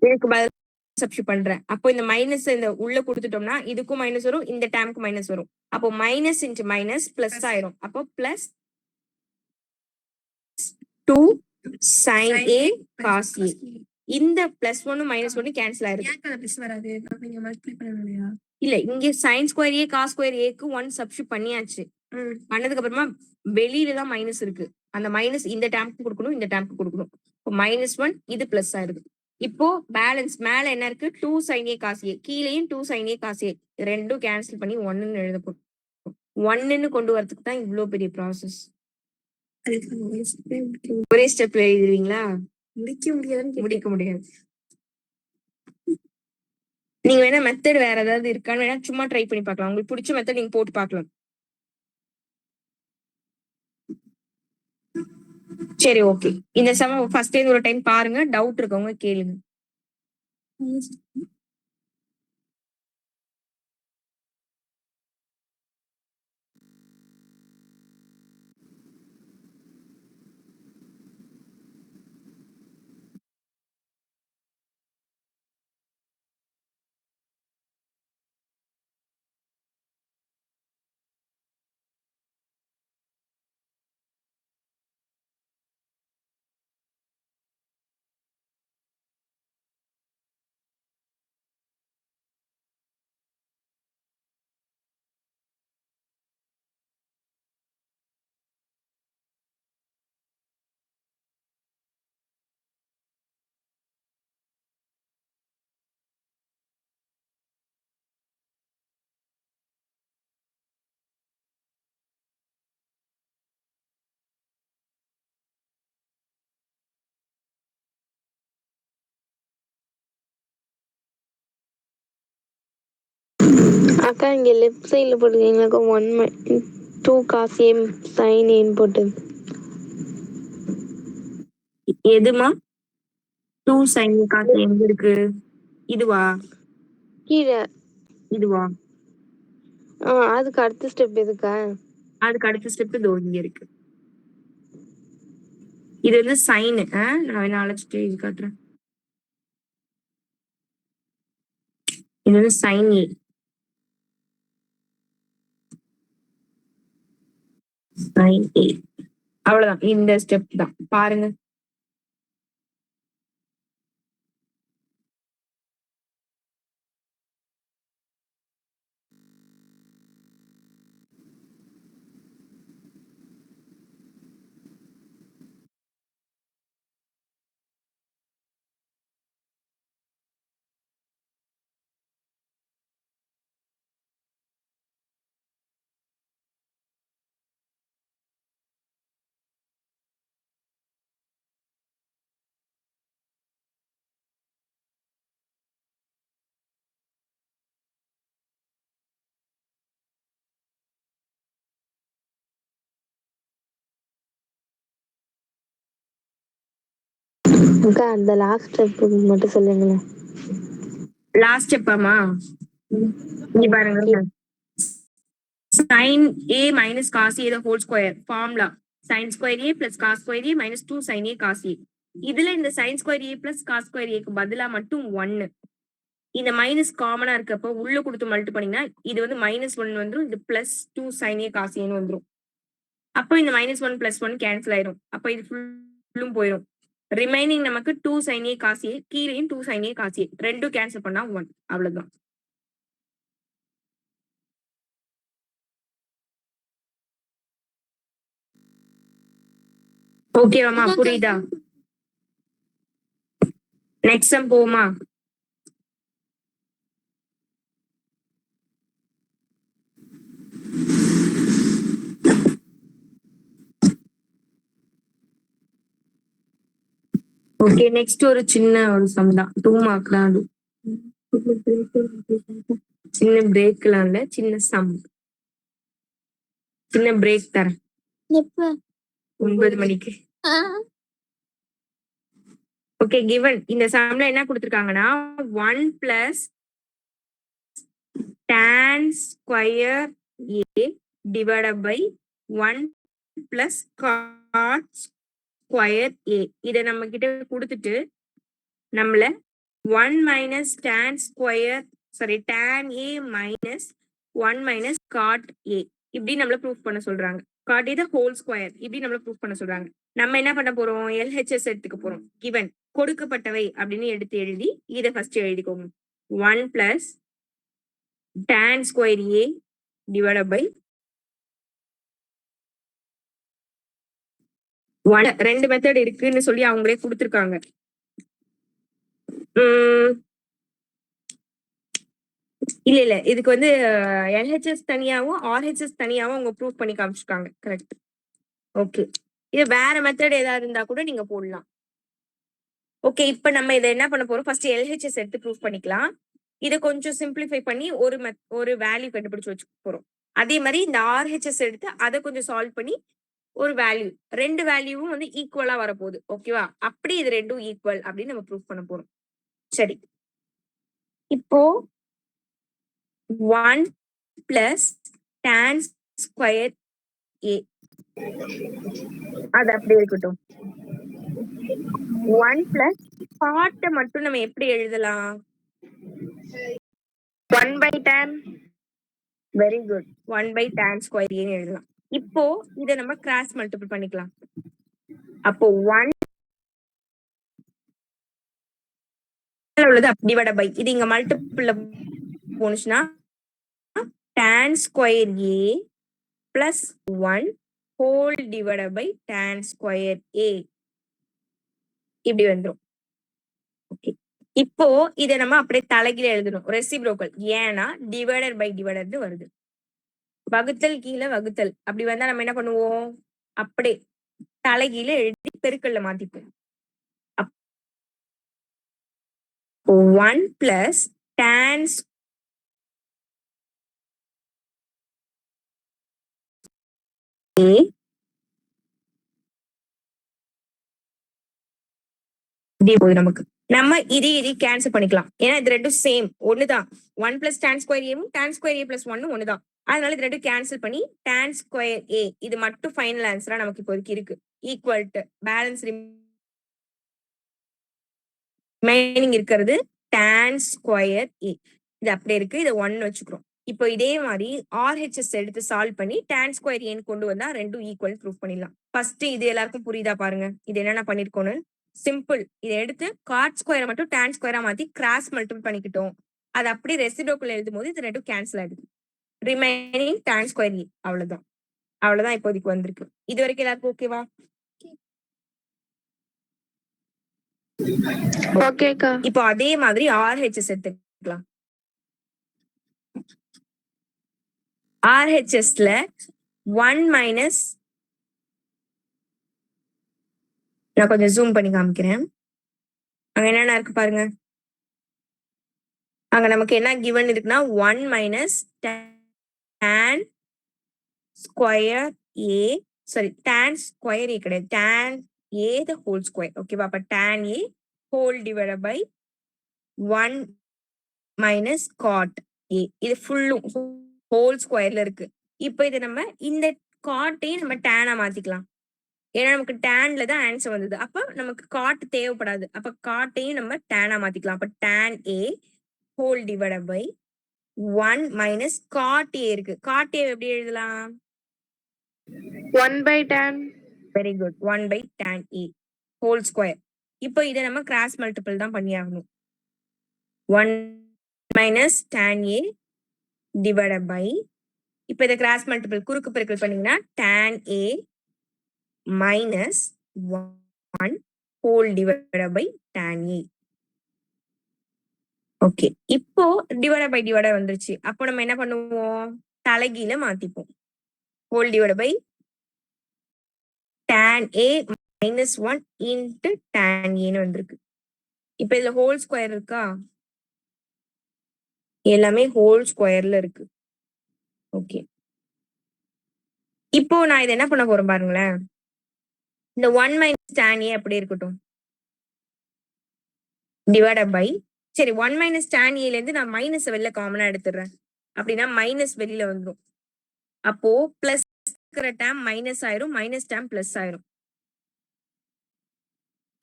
இதுக்கு பதில் சப்ஸ்டிட்யூட் பண்றேன். அப்போ இந்த மைனஸ் இந்த உள்ள கொடுத்துட்டோம்னா இதுக்கும் மைனஸ் வரும், இந்த டேர்முக்கு மைனஸ் வரும். அப்போ மைனஸ் இன்டு மைனஸ் பிளஸ் ஆயிரும். அப்போ +2 sin a cos a. இந்த பிளஸ் ஒன்னு மைனஸ் ஒன்னு கேன்சல் ஆயிருது. இல்ல இங்க sin square a cos square ஏக்கு 1 சப்ஸ்டிட் பண்ணியாச்சு. பண்ணதுக்கு அப்புறமா வெளியில தான் மைனஸ் இருக்கு. அந்த மைனஸ் இந்த டேர்ம்க்கு கொடுக்கணும், இந்த டேர்ம்க்கு கொடுக்கணும். இப்போ -1 இது பிளஸ் ஆயிருது. இப்போ பேலன்ஸ் மேல என்ன இருக்கு 2 sin a cos a, கீழேயும் 2 sin a cos a, ரெண்டும் கேன்சல் பண்ணி 1ன்னு எழுத போறோம். 1ன்னு கொண்டு வரதுக்கு தான் இவ்ளோ பெரிய ப்ராசஸ். ஒரே ஸ்டெப்ல எழுதுவீங்களா? முடிக்க முடியாது. நீங்க வேணா மெத்தட் வேற ஏதாவது இருக்கான்னு வேணா சும்மா ட்ரை பண்ணி பார்க்கலாம். உங்களுக்கு பிடிச்ச மெத்தட் நீங்க போட்டு பார்க்கலாம். சரி ஓகே. இந்த சம ஃபர்ஸ்ட் டைம் ஒரு டைம் பாருங்க, டவுட் இருக்கவங்க கேளுங்க. அக்கா இங்க லெஃப்ட் சைடுல போட்டுருக்கீங்களாக்கா 2 cos a sin a போட்டு. எதுமா 2 sin a cos a எங்க இருக்கு? இதுவா? கீழே. இதுவா? அதுக்கு அடுத்த ஸ்டெப் எதுக்கா? அதுக்கு அடுத்த ஸ்டெப் இதோ இங்க இருக்கு. இது வந்து சைன். நான் வேணா அழைச்சிட்டு இது காட்டுறேன். இது வந்து சைன் ஏ. சைன் ஏ அவ்வளவுதான். இந்த ஸ்டெப் தான் பாருங்க. அக்கா அந்த லாஸ்ட் ஸ்டெப் மட்டும் சொல்லுங்களேன். லாஸ்ட் ஸ்டெப்பாமா? இங்க பாருங்க. sin a minus cos a the whole square formula sin square a plus cos square a minus 2 sin a cos a. இதுல இந்த sin square a plus cos square a க்கு பதிலா மட்டும் 1. இந்த மைனஸ் காமனா இருக்கப்போ உள்ள கொடுத்து மல்டி பண்ணீங்கன்னா இது வந்து -1 வந்துரும், இது +2 sin a cos a ன்னு வந்துரும். அப்போ இந்த -1 +1 கேன்சல் ஆயிரும். அப்போ இது ஃபுல்லும் போயிடும். ரிமைனிங் நமக்கு 2 sin a cos a, கீழேயும் 2 sin a cos a, ரெண்டும் கேன்சல் பண்ணா 1. அவ்வளவுதான். ஓகேவாமா? புரியுதா? நெக்ஸ்ட் சம் போமா? ஓகே நெக்ஸ்ட் ஒரு சின்ன ஒரு சம் தான். 2 மார்க் தான் அது. சின்ன பிரேக்லாம் இல்ல, சின்ன சம். சின்ன பிரேக் தரேன். 9 மணிக்கு. ஓகே கிவன் இந்த சம்ல என்ன கொடுத்திருக்காங்கன்னா 1 plus tan square a divided by 1 plus cot square a. இதை நம்ம கிட்ட கொடுத்துட்டு நம்மள 1 minus tan square tan a minus 1 minus cot a இப்படி நம்மள ப்ரூஃப் பண்ண சொல்றாங்க. cot a the whole square இப்படி நம்மள ப்ரூஃப் பண்ண சொல்றாங்க. நம்ம என்ன பண்ண போறோம்? LHS எடுத்துக்க போறோம். given கொடுக்கப்பட்டவை அப்படின்னு எடுத்து எழுதி இதை ஃபர்ஸ்ட் எழுதிக்கோங்க. 1 plus tan square a divided by 1. ரெண்டு மெத்தட் இருக்குன்னு சொல்லி அவங்களே கொடுத்துருக்காங்க. இல்ல இதுக்கு வந்து LHS தனியாவும் RHS தனியாவும் அவங்க ப்ரூவ் பண்ணி காமிச்சிருக்காங்க. கரெக்ட். ஓகே, இது வேற மெத்தட் ஏதாவது இருந்தா கூட நீங்க போடலாம். ஓகே, இப்ப நம்ம இதை என்ன பண்ண போறோம்? ஃபர்ஸ்ட் LHS எடுத்து ப்ரூவ் பண்ணிக்கலாம். இதை கொஞ்சம் சிம்பிளிஃபை பண்ணி ஒரு வேல்யூ கண்டுபிடிச்சு வச்சுக்க போறோம். அதே மாதிரி இந்த RHS எடுத்து அதை கொஞ்சம் சால்வ் பண்ணி ஒரு வேல்யூ, ரெண்டு வேல்யூவும் வந்து ஈக்குவலா வரப்போகுது. ஓகேவா? அப்படி இது ரெண்டும் ஈக்குவல் அப்படின்னு நம்ம ப்ரூவ் பண்ண போறோம். சரி, இப்போ 1 plus tan square a அது அப்படியே இருக்கட்டும். 1 plus பார்ட்டை மட்டும் நம்ம எப்படி எழுதலாம்? 1 by tan. Very good. 1 by tan square a எழுதலாம். இப்போ இதை நம்ம கிராஸ் மல்டிபிள் பண்ணிக்கலாம். அப்போ 1 உள்ளது டிவைட் பை இது இங்க மல்டிபிள்ல போனுச்சுன்னா tan square a plus 1 whole divided by tan square a இப்படி வந்துரும். ஓகே, இப்போ இதை நம்ம அப்படியே தலைகீழ எழுதணும். ரெசிப்ரோக்கல். ஏன்னா டிவைடட் பை டிவைடட் வருது. வகுத்தல் கீழே வகுத்தல் அப்படி வந்தா நம்ம என்ன பண்ணுவோம்? அப்படியே தலைகீழ எழுதி பெருக்கல்ல மாத்திப்போம். 1 plus tan a போகுது. நமக்கு நம்ம இது கேன்சல் பண்ணிக்கலாம். ஏன்னா இது ரெண்டும் சேம் ஒண்ணுதான். 1 plus tan square a tan square a plus 1 ஒண்ணுதான். அதனால இது ரெண்டும் கேன்சல் பண்ணி tan square a இது மட்டும் ஃபைனல் ஆன்சரா நமக்கு இப்போதைக்கு இருக்கு. ஈக்குவல் டு பேலன்ஸ் ரிமைனிங் இருக்கிறது tan square a. இது அப்படியே இருக்கு. இதை 1 வச்சுக்கிறோம். இப்போ இதே மாதிரி RHS எடுத்து சால்வ் பண்ணி tan square a கொண்டு வந்தா ரெண்டும் ஈக்குவல் ப்ரூஃப் பண்ணிடலாம். ஃபர்ஸ்ட் இது எல்லாருக்கும் புரியுதா பாருங்க. இது என்னென்ன பண்ணிருக்கோன்னு. சிம்பிள். இதை எடுத்து காட் ஸ்கொயரை மட்டும் tan ஸ்கொயரா மாத்தி கிராஸ் மல்டிபிள் பண்ணிக்கிட்டோம். அது அப்படி ரெசிப்ரோக்கல் எழுதும் போது இது ரெண்டும் கேன்சல் ஆயிடுது. Remaining tan square a. அவ்வளவுதான் இப்போதைக்கு வந்திருக்கு. இது வரைக்கும் எல்லாருக்கும் ஓகேவா? ஓகேக்கா. இப்போ அதே மாதிரி RHS எடுத்துக்கலாம். RHSல 1 மைனஸ், நான் கொஞ்சம் ஜூம் பண்ணி காமிக்கிறேன். அங்க என்னென்ன இருக்கு பாருங்க. அங்க நமக்கு என்ன கிவன் இருக்குன்னா 1 minus tan square a, sorry tan square a கிடையாது, tan a the whole square. ஓகேவா? அப்ப tan a whole divided by 1 minus cot a. இது ஃபுல்லும் ஹோல் ஸ்கொயர்ல இருக்கு. இப்போ இது நம்ம இந்த காட்டையும் நம்ம டேனா மாத்திக்கலாம். ஏன்னா நமக்கு டேன்ல தான் ஆன்சர் வந்தது. அப்ப நமக்கு காட் தேவைப்படாது. அப்ப காட்டையும் நம்ம டேனா மாத்திக்கலாம். அப்ப tan a whole divided by 1 minus cot a இருக்கு. cot a எப்படி எழுதலாம்? 1 by tan. Very good. 1 by tan a whole square. இப்போ இதை நம்ம கிராஸ் மல்டிபிள் தான் பண்ணி ஆகணும். 1 minus tan a divided by, இப்போ இதை கிராஸ் மல்டிபிள் குறுக்கு பெருக்கல் பண்ணீங்கன்னா tan a minus 1 whole divided by tan a. Okay, இப்போ டிவைட் பை டிவைட் வந்துருச்சு. அப்போ நம்ம என்ன பண்ணுவோம்? தலைகீழ மாத்திப்போம். whole divided by tan a minus 1 into tan a ன்னு வந்திருக்கு. இப்போ இதுல ஹோல் ஸ்கொயர் இருக்கா? எல்லாமே ஹோல் ஸ்கொயர்ல இருக்கு. ஓகே, இப்போ நான் இதை என்ன பண்ண போறேன் பாருங்களேன். இந்த 1 மைனஸ் tan a அப்படி இருக்கட்டும். டிவைட் பை, சரி 1 மைனஸ் tan a ல இருந்து நான் மைனஸ் வெளில காமனா எடுத்துடுறேன். அப்படின்னா மைனஸ் வெளியில வந்துடும். அப்போ பிளஸ் டேம் மைனஸ் ஆயிரும், மைனஸ் டேம் பிளஸ் ஆயிரும்.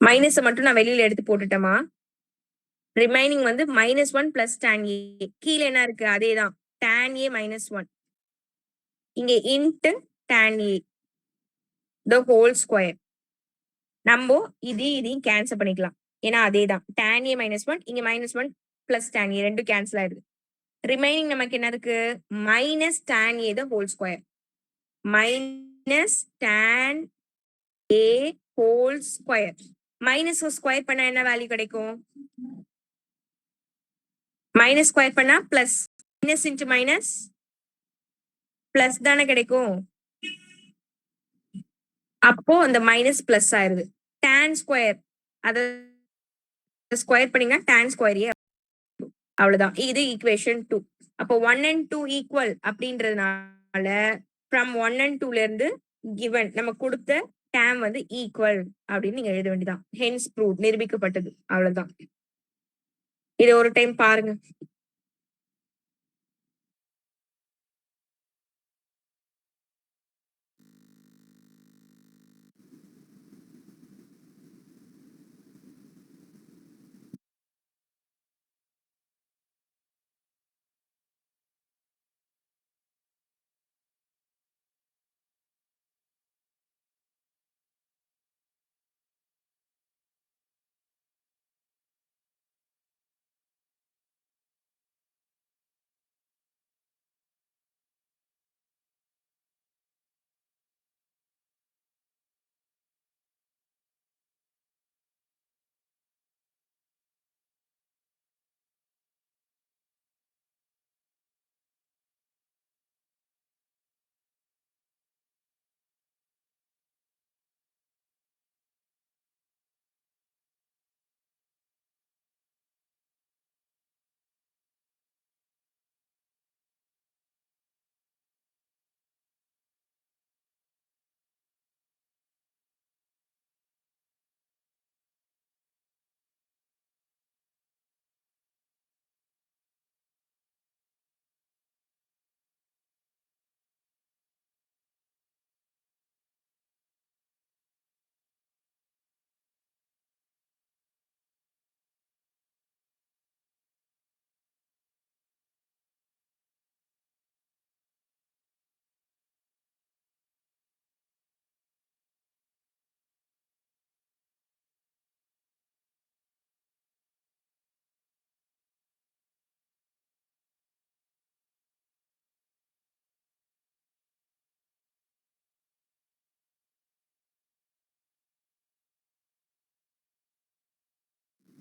மைனஸ் மட்டும் நான் வெளியில எடுத்து போட்டுட்டேமா. ரிமைனிங் வந்து -1 பிளஸ் tan a. கீழே என்ன இருக்கு? அதேதான் tan a -1. இங்க into tan a the whole square. நம்ம இதையும் கேன்சல் பண்ணிக்கலாம். ஏன்னா அதேதான் tan a minus 1 இங்க -1 plus tan a ரெண்டும் கேன்சல் ஆயிடுது. ரிமைனிங் நமக்கு என்ன இருக்கு? Minus tan a the whole square. Minus tan a whole square. Minus square பண்ணா என்ன வேல்யூ கிடைக்கும்? மைனஸ் ஸ்கொயர் பண்ணா plus. Minus into minus plus தானே கிடைக்கும். அப்போ அந்த மைனஸ் பிளஸ் ஆயிருது. tan ஸ்கொயர் அத ஸ்கொயர் பண்ணீங்கன்னா tan ஸ்கொயரே அவ்வளவுதான். இது ஈக்குவேஷன் 2. அப்போ 1 and 2 ஈக்குவல் அப்படின்றதுனால ஃப்ரம் 1 and 2ல இருந்து கிவன் நம்ம கொடுத்த டேம் வந்து ஈக்குவல் அப்படின்னு நீங்க எழுத வேண்டியதான். ஹென்ஸ் ப்ரூவ் நிரூபிக்கப்பட்டது. அவ்வளவுதான். இதை ஒரு டைம் பாருங்க.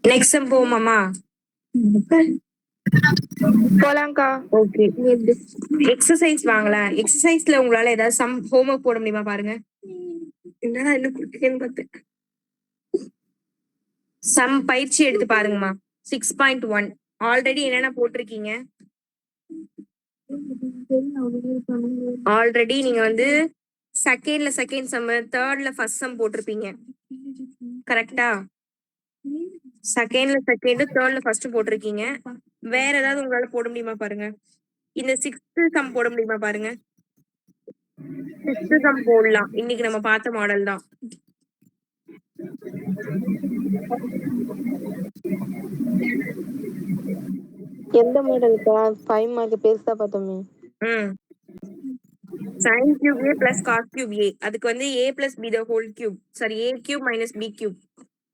நெக்ஸ்ட் சம் போமாமா? போலாம்க்கா. ஓகே. எக்ஸசைஸ் வாங்கலாம். எக்ஸசைஸ்ல உங்களால ஏதாவது சம் ஹோம்ஒர்க் போட முடியுமா பாருங்க. என்னடா என்ன கொடுத்தேன்னு பார்த்தேன். சம் பயிற்சி எடுத்து பாருங்கம்மா. 6.1 ஆல்ரெடி என்னென்ன போட்டிருக்கீங்க? ஆல்ரெடி நீங்க வந்து செகண்ட் சம், தேர்ட்ல ஃபர்ஸ்ட் சம் போட்டிருப்பீங்க. கரெக்டா? செகண்ட், தேர்ட்ல ஃபர்ஸ்ட் போட்டிருக்கீங்க. வேற ஏதாவது உங்களால போட முடியுமா பாருங்க. இந்த 6th சம் போட முடியுமா பாருங்க. 6th சம் போடலாம். இன்னைக்கு நம்ம பார்த்த மாடல் தான். எந்த மாடலுக்கா? 5 மார்க் பெருசா பார்த்தோமே. sin cube a plus cos cube a. அதுக்கு வந்து a plus b the whole cube. Sorry, a cube minus b cube.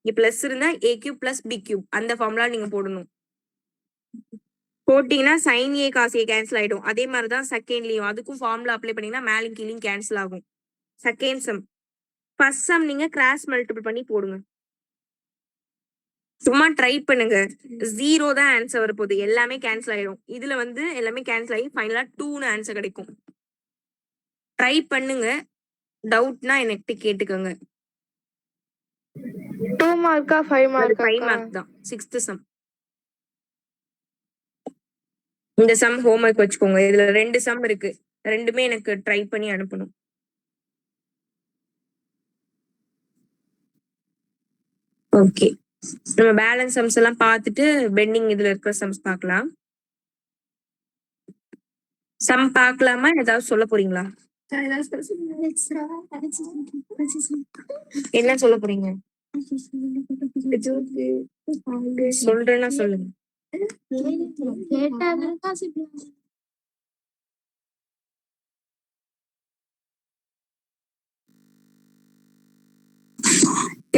இங்க பிளஸ் இருந்தா a cube plus b cube. அந்த ஃபார்முலா நீங்க போடணும். போட்டீங்கன்னா sin a cos a cancel ஆயிடும். அதே மாதிரி தான் செகண்ட்லயும் அதுக்கும் ஃபார்முலா அப்ளை பண்ணீங்கன்னா மேலும் கீழயும் கேன்சல் ஆகும். Second sum. ஃபர்ஸ்ட் சம் நீங்க கிராஸ் மல்டிபிள் பண்ணி போடுங்க. சும்மா ட்ரை பண்ணுங்க. 0 தான் ஆன்சர் வரப்போகுது. எல்லாமே கேன்சல் ஆயிடும். இதுல வந்து எல்லாமே கேன்சல் ஆகி ஃபைனலா 2ன்னு ஆன்சர் கிடைக்கும். ட்ரை பண்ணுங்க. டவுட்னா எனக்கு கேட்டுக்கோங்க. 2 மார்க்கா 5 மார்க்கா? 5 மார்க் தான். 6th some. இந்த சம் ஹோம்ஒர்க் வச்சுக்கோங்க. இதுல 2 சம் இருக்கு. ரெண்டுமே எனக்கு ட்ரை பண்ணி அனுப்பணும். ஓகே. நம்ம பேலன்ஸ் சம்ஸ் எல்லாம் பார்த்துட்டு பெண்டிங் இதுல இருக்கிற சம்ஸ் பார்க்கலாம். சம் பார்க்கலாமா? ஏதாவது சொல்ல போறீங்களா? என்ன சொல்ல போறீங்க? சொல்றேன்னா சொல்லுங்க.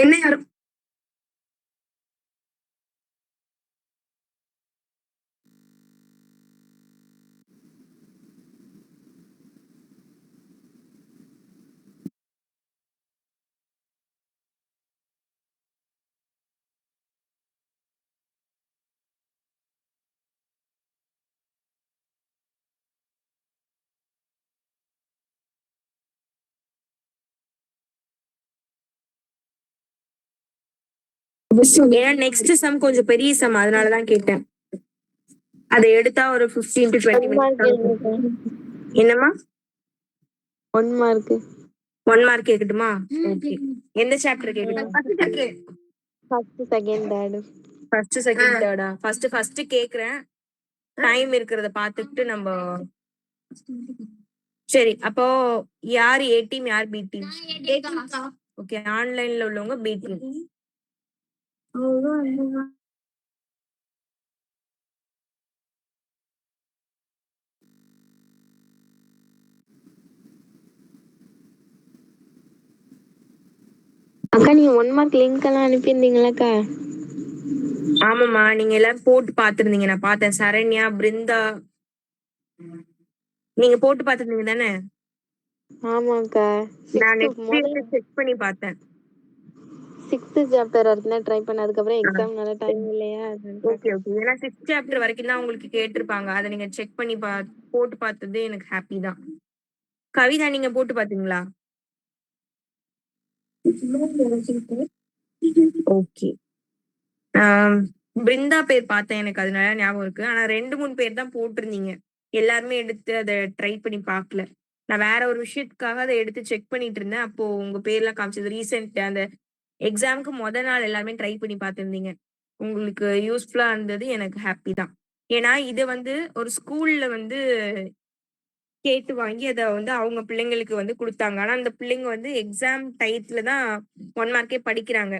என்ன யாரும் ஏன்னா நெக்ஸ்ட் சம் கொஞ்சம் பெரிய சம் அதனாலதான் கேட்டேன். அதை எடுத்தா ஒரு 15 to 20 minutes. என்னம்மா 1 mark 1 mark கேக்கட்டுமா? ஓகே. எந்த சாப்டர் கேக்கணும்? first second third first second தேர்டா? ஃபர்ஸ்ட் கேக்குறேன். டைம் இருக்கிறத பார்த்துட்டு நம்ம சரி. அப்போ யார் ஏ டீம் யார் பி டீம்? ஓகே, ஆன்லைன்ல உள்ளவங்க பி டீம். அக்கா நீங்க 1 mark லிங்க் எல்லாம் அனுப்பியிருந்தீங்களாக்கா? ஆமாம்மா, நீங்க எல்லாரும் போட்டு பாத்துருந்தீங்க. நான் பார்த்தேன். சரண்யா, பிருந்தா, நீங்க போட்டு பாத்துருந்தீங்க தானே? ஆமாக்கா. நான் நெக்ஸ்ட் செக் பண்ணி பார்த்தேன். 6th chapter வரைக்கும் தான் ட்ரை பண்ண. அதுக்கப்புறம் எக்ஸாம்னால டைம் இல்லையா? Okay okay. ஏன்னா 6th சாப்டர் வரைக்கும் தான் உங்களுக்கு கேட்டிருப்பாங்க. அதை நீங்க செக் பண்ணி போட்டு பார்த்தது எனக்கு ஹாப்பி தான். கவிதா, நீங்க போட்டு பாத்தீங்களா? ஓகே. பிருந்தா பேர் பார்த்தேன், எனக்கு அதனால ஞாபகம் இருக்கு. ஆனா 2-3 பேர் தான் போட்டிருந்தீங்க. எல்லாருமே எடுத்து அதை ட்ரை பண்ணி பார்க்கல. நான் வேற ஒரு விஷயத்துக்காக அதை எடுத்து செக் பண்ணிட்டு இருந்தேன். அப்போ உங்க பேர்லாம் காமிச்சது. ரீசெண்ட் அந்த எக்ஸாமுக்கு நாள் எல்லாருமே ட்ரை பண்ணி பார்த்திருந்தீங்க. உங்களுக்கு யூஸ்ஃபுல்லா இருந்தது. எனக்கு ஹாப்பி தான். ஏன்னா இதை வந்து ஒரு ஸ்கூல்ல வந்து கேட்டு வாங்கி அதை வந்து அவங்க பிள்ளைங்களுக்கு வந்து கொடுத்தாங்க. ஆனா அந்த பிள்ளைங்க வந்து எக்ஸாம் டயத்துல தான் 1 மார்க்கே படிக்கிறாங்க.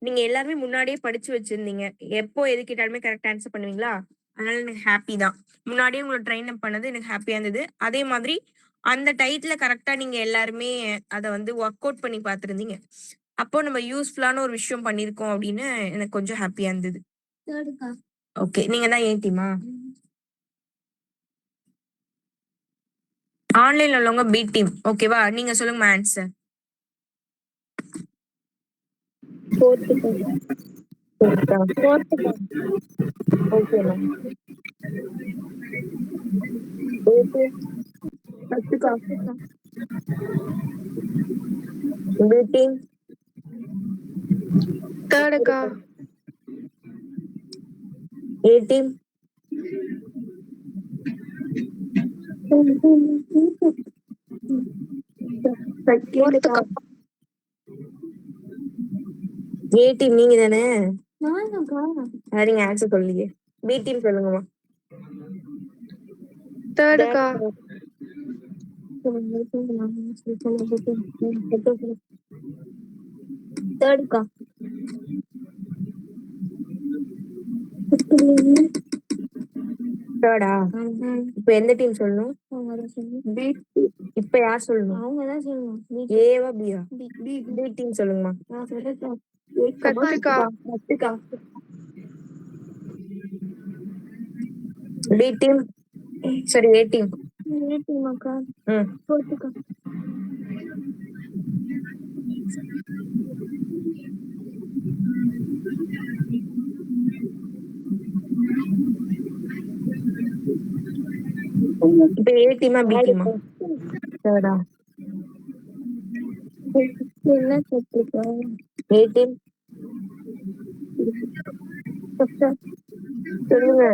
நீங்க எல்லாருமே முன்னாடியே படிச்சு வச்சிருந்தீங்க. எப்போ எது கேட்டாலுமே கரெக்ட் ஆன்சர் பண்ணுவீங்களா? அதனால எனக்கு ஹாப்பி தான். முன்னாடியே உங்களை ட்ரெயின் அப் பண்ணது எனக்கு ஹாப்பியா இருந்தது. அதே மாதிரி அந்த டயத்துல கரெக்டா நீங்க எல்லாருமே அதை வந்து ஒர்க் அவுட் பண்ணி பார்த்திருந்தீங்க. அப்போ நம்ம யூஸ்ஃபுல்லான ஒரு விஷயம் பண்ணிருக்கோம் அப்படின்னு எனக்கு கொஞ்சம் ஹாப்பியா இருந்தது. ஓகே, நீங்க தான் ஏன் டீமா? ஆன்லைன்ல உள்ளவங்க பி டீம். ஓகேவா? நீங்க சொல்லுங்க answer. 4th okay ma'am. B team third அக்கா. ஏ டீம் fourth அக்கா. ஏ டீம் நீங்க தானே? நீங்க ஆன்சர் சொல்லுங்க. பி டீம் சொல்லுங்கம்மா. third அக்கா. தேர்டுக்கா. தேர்டா? இப்ப எந்த டீம் சொல்லணும்? இப்ப யார் சொல்லணும்? ஏவா பியா? பி டீம் சொல்லுங்கம்மா. கத்துக்கா. பி டீம் சரி. ஏ டீம் இப்ப ஏ டீமா பி டீமா? தேர்டா? ஏ டீம் சொல்லுங்க.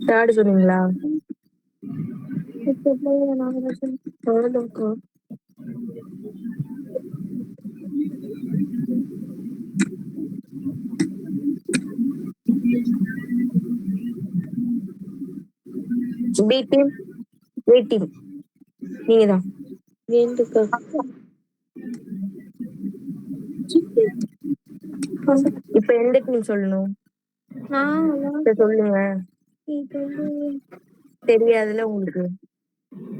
தேர்ட் சொன்னீங்களா? பி டீம், ஏ டீம், நீங்க தான். ஏன்க்கா இப்ப எந்த டீம் சொல்லணும்? இப்ப சொல்லுங்க. தெரியாதுல உங்களுக்கு.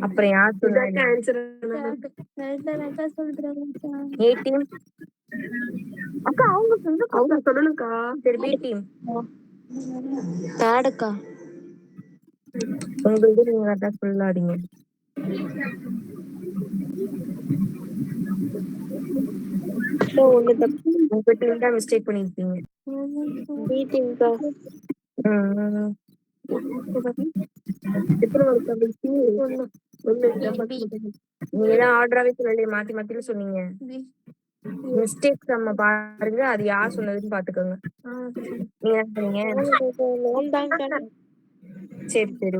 அப்புறம் யார் சொன்னாங்க? ஏ டீம். அக்கா அவங்க சொல்லணும்க்கா. சரி பி டீம். தேர்டுக்கா உங்களுக்கு நீங்க கரெக்டா சொல்லாதீங்க. ஒண்ணு தப்பு உங்க டீம் தான் மிஸ்டேக் பண்ணிருக்கீங்க. மீட்டிங்க்கா எத்தனை வருஷம் கழிச்சு? நீங்க தான் ஆர்டராவே சொல்லலையே, மாத்தி மாத்தி சொன்னீங்க. மிஸ்டேக் நம்ம பாருங்க, அது யார் சொன்னதுன்னு பாத்துக்கோங்க. நீங்க என்ன சொன்னீங்க? நான் தான்க்கா சரி சரி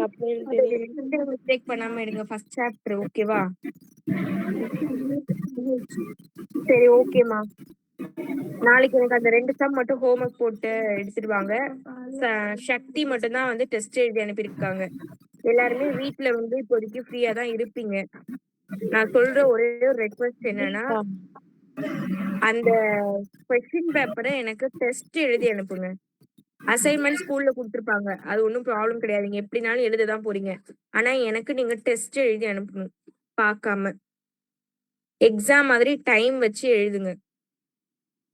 அப்படின்னு மிஸ்டேக் பண்ணாம எடுங்க ஃபர்ஸ்ட் சாப்டர், ஓகேவா? சரி ஓகேமா. நாளைக்கு எனக்கு அந்த 2 சம் மட்டும் ஹோம்ஒர்க் போட்டு எடுத்துட்டு வாங்க. சக்தி மட்டும் தான் வந்து டெஸ்ட் எழுதி அனுப்பியிருக்காங்க. எல்லாருமே வீட்ல வந்து இப்போதைக்கு ஃப்ரீயா தான் இருப்பீங்க. நான் சொல்ற ஒரே ஒரு ரெக்வெஸ்ட் என்னன்னா, அந்த கொஸ்டின் பேப்பரை எனக்கு டெஸ்ட் எழுதி அனுப்புங்க. அசைன்மெண்ட் ஸ்கூல்ல கொடுத்துருப்பாங்க, அது ஒன்றும் ப்ராப்ளம் கிடையாது, நீங்க எப்படினாலும் எழுத தான் போறீங்க. ஆனா எனக்கு நீங்க டெஸ்ட் எழுதி அனுப்பணும், பார்க்காம. எக்ஸாம் மாதிரி டைம் வச்சு எழுதுங்க.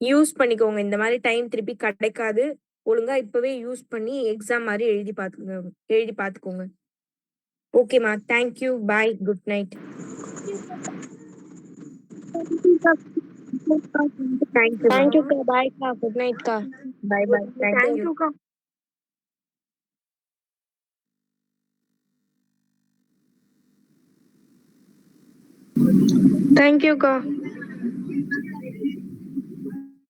யூஸ் பண்ணிக்கோங்க, இந்த மாதிரி டைம் திருப்பி கிடைக்காது. ஒழுங்கா இப்பவே யூஸ் பண்ணி எக்ஸாம் மாதிரி எழுதி பார்த்துக்கோங்க. ஓகேமா, தேங்க்யூ, பாய், குட் நைட். தேங்க்யூக்கா பாய்க்கா குட் நைட்க்கா பாய் பாய், தேங்க்யூ. தேங்க்யூக்கா.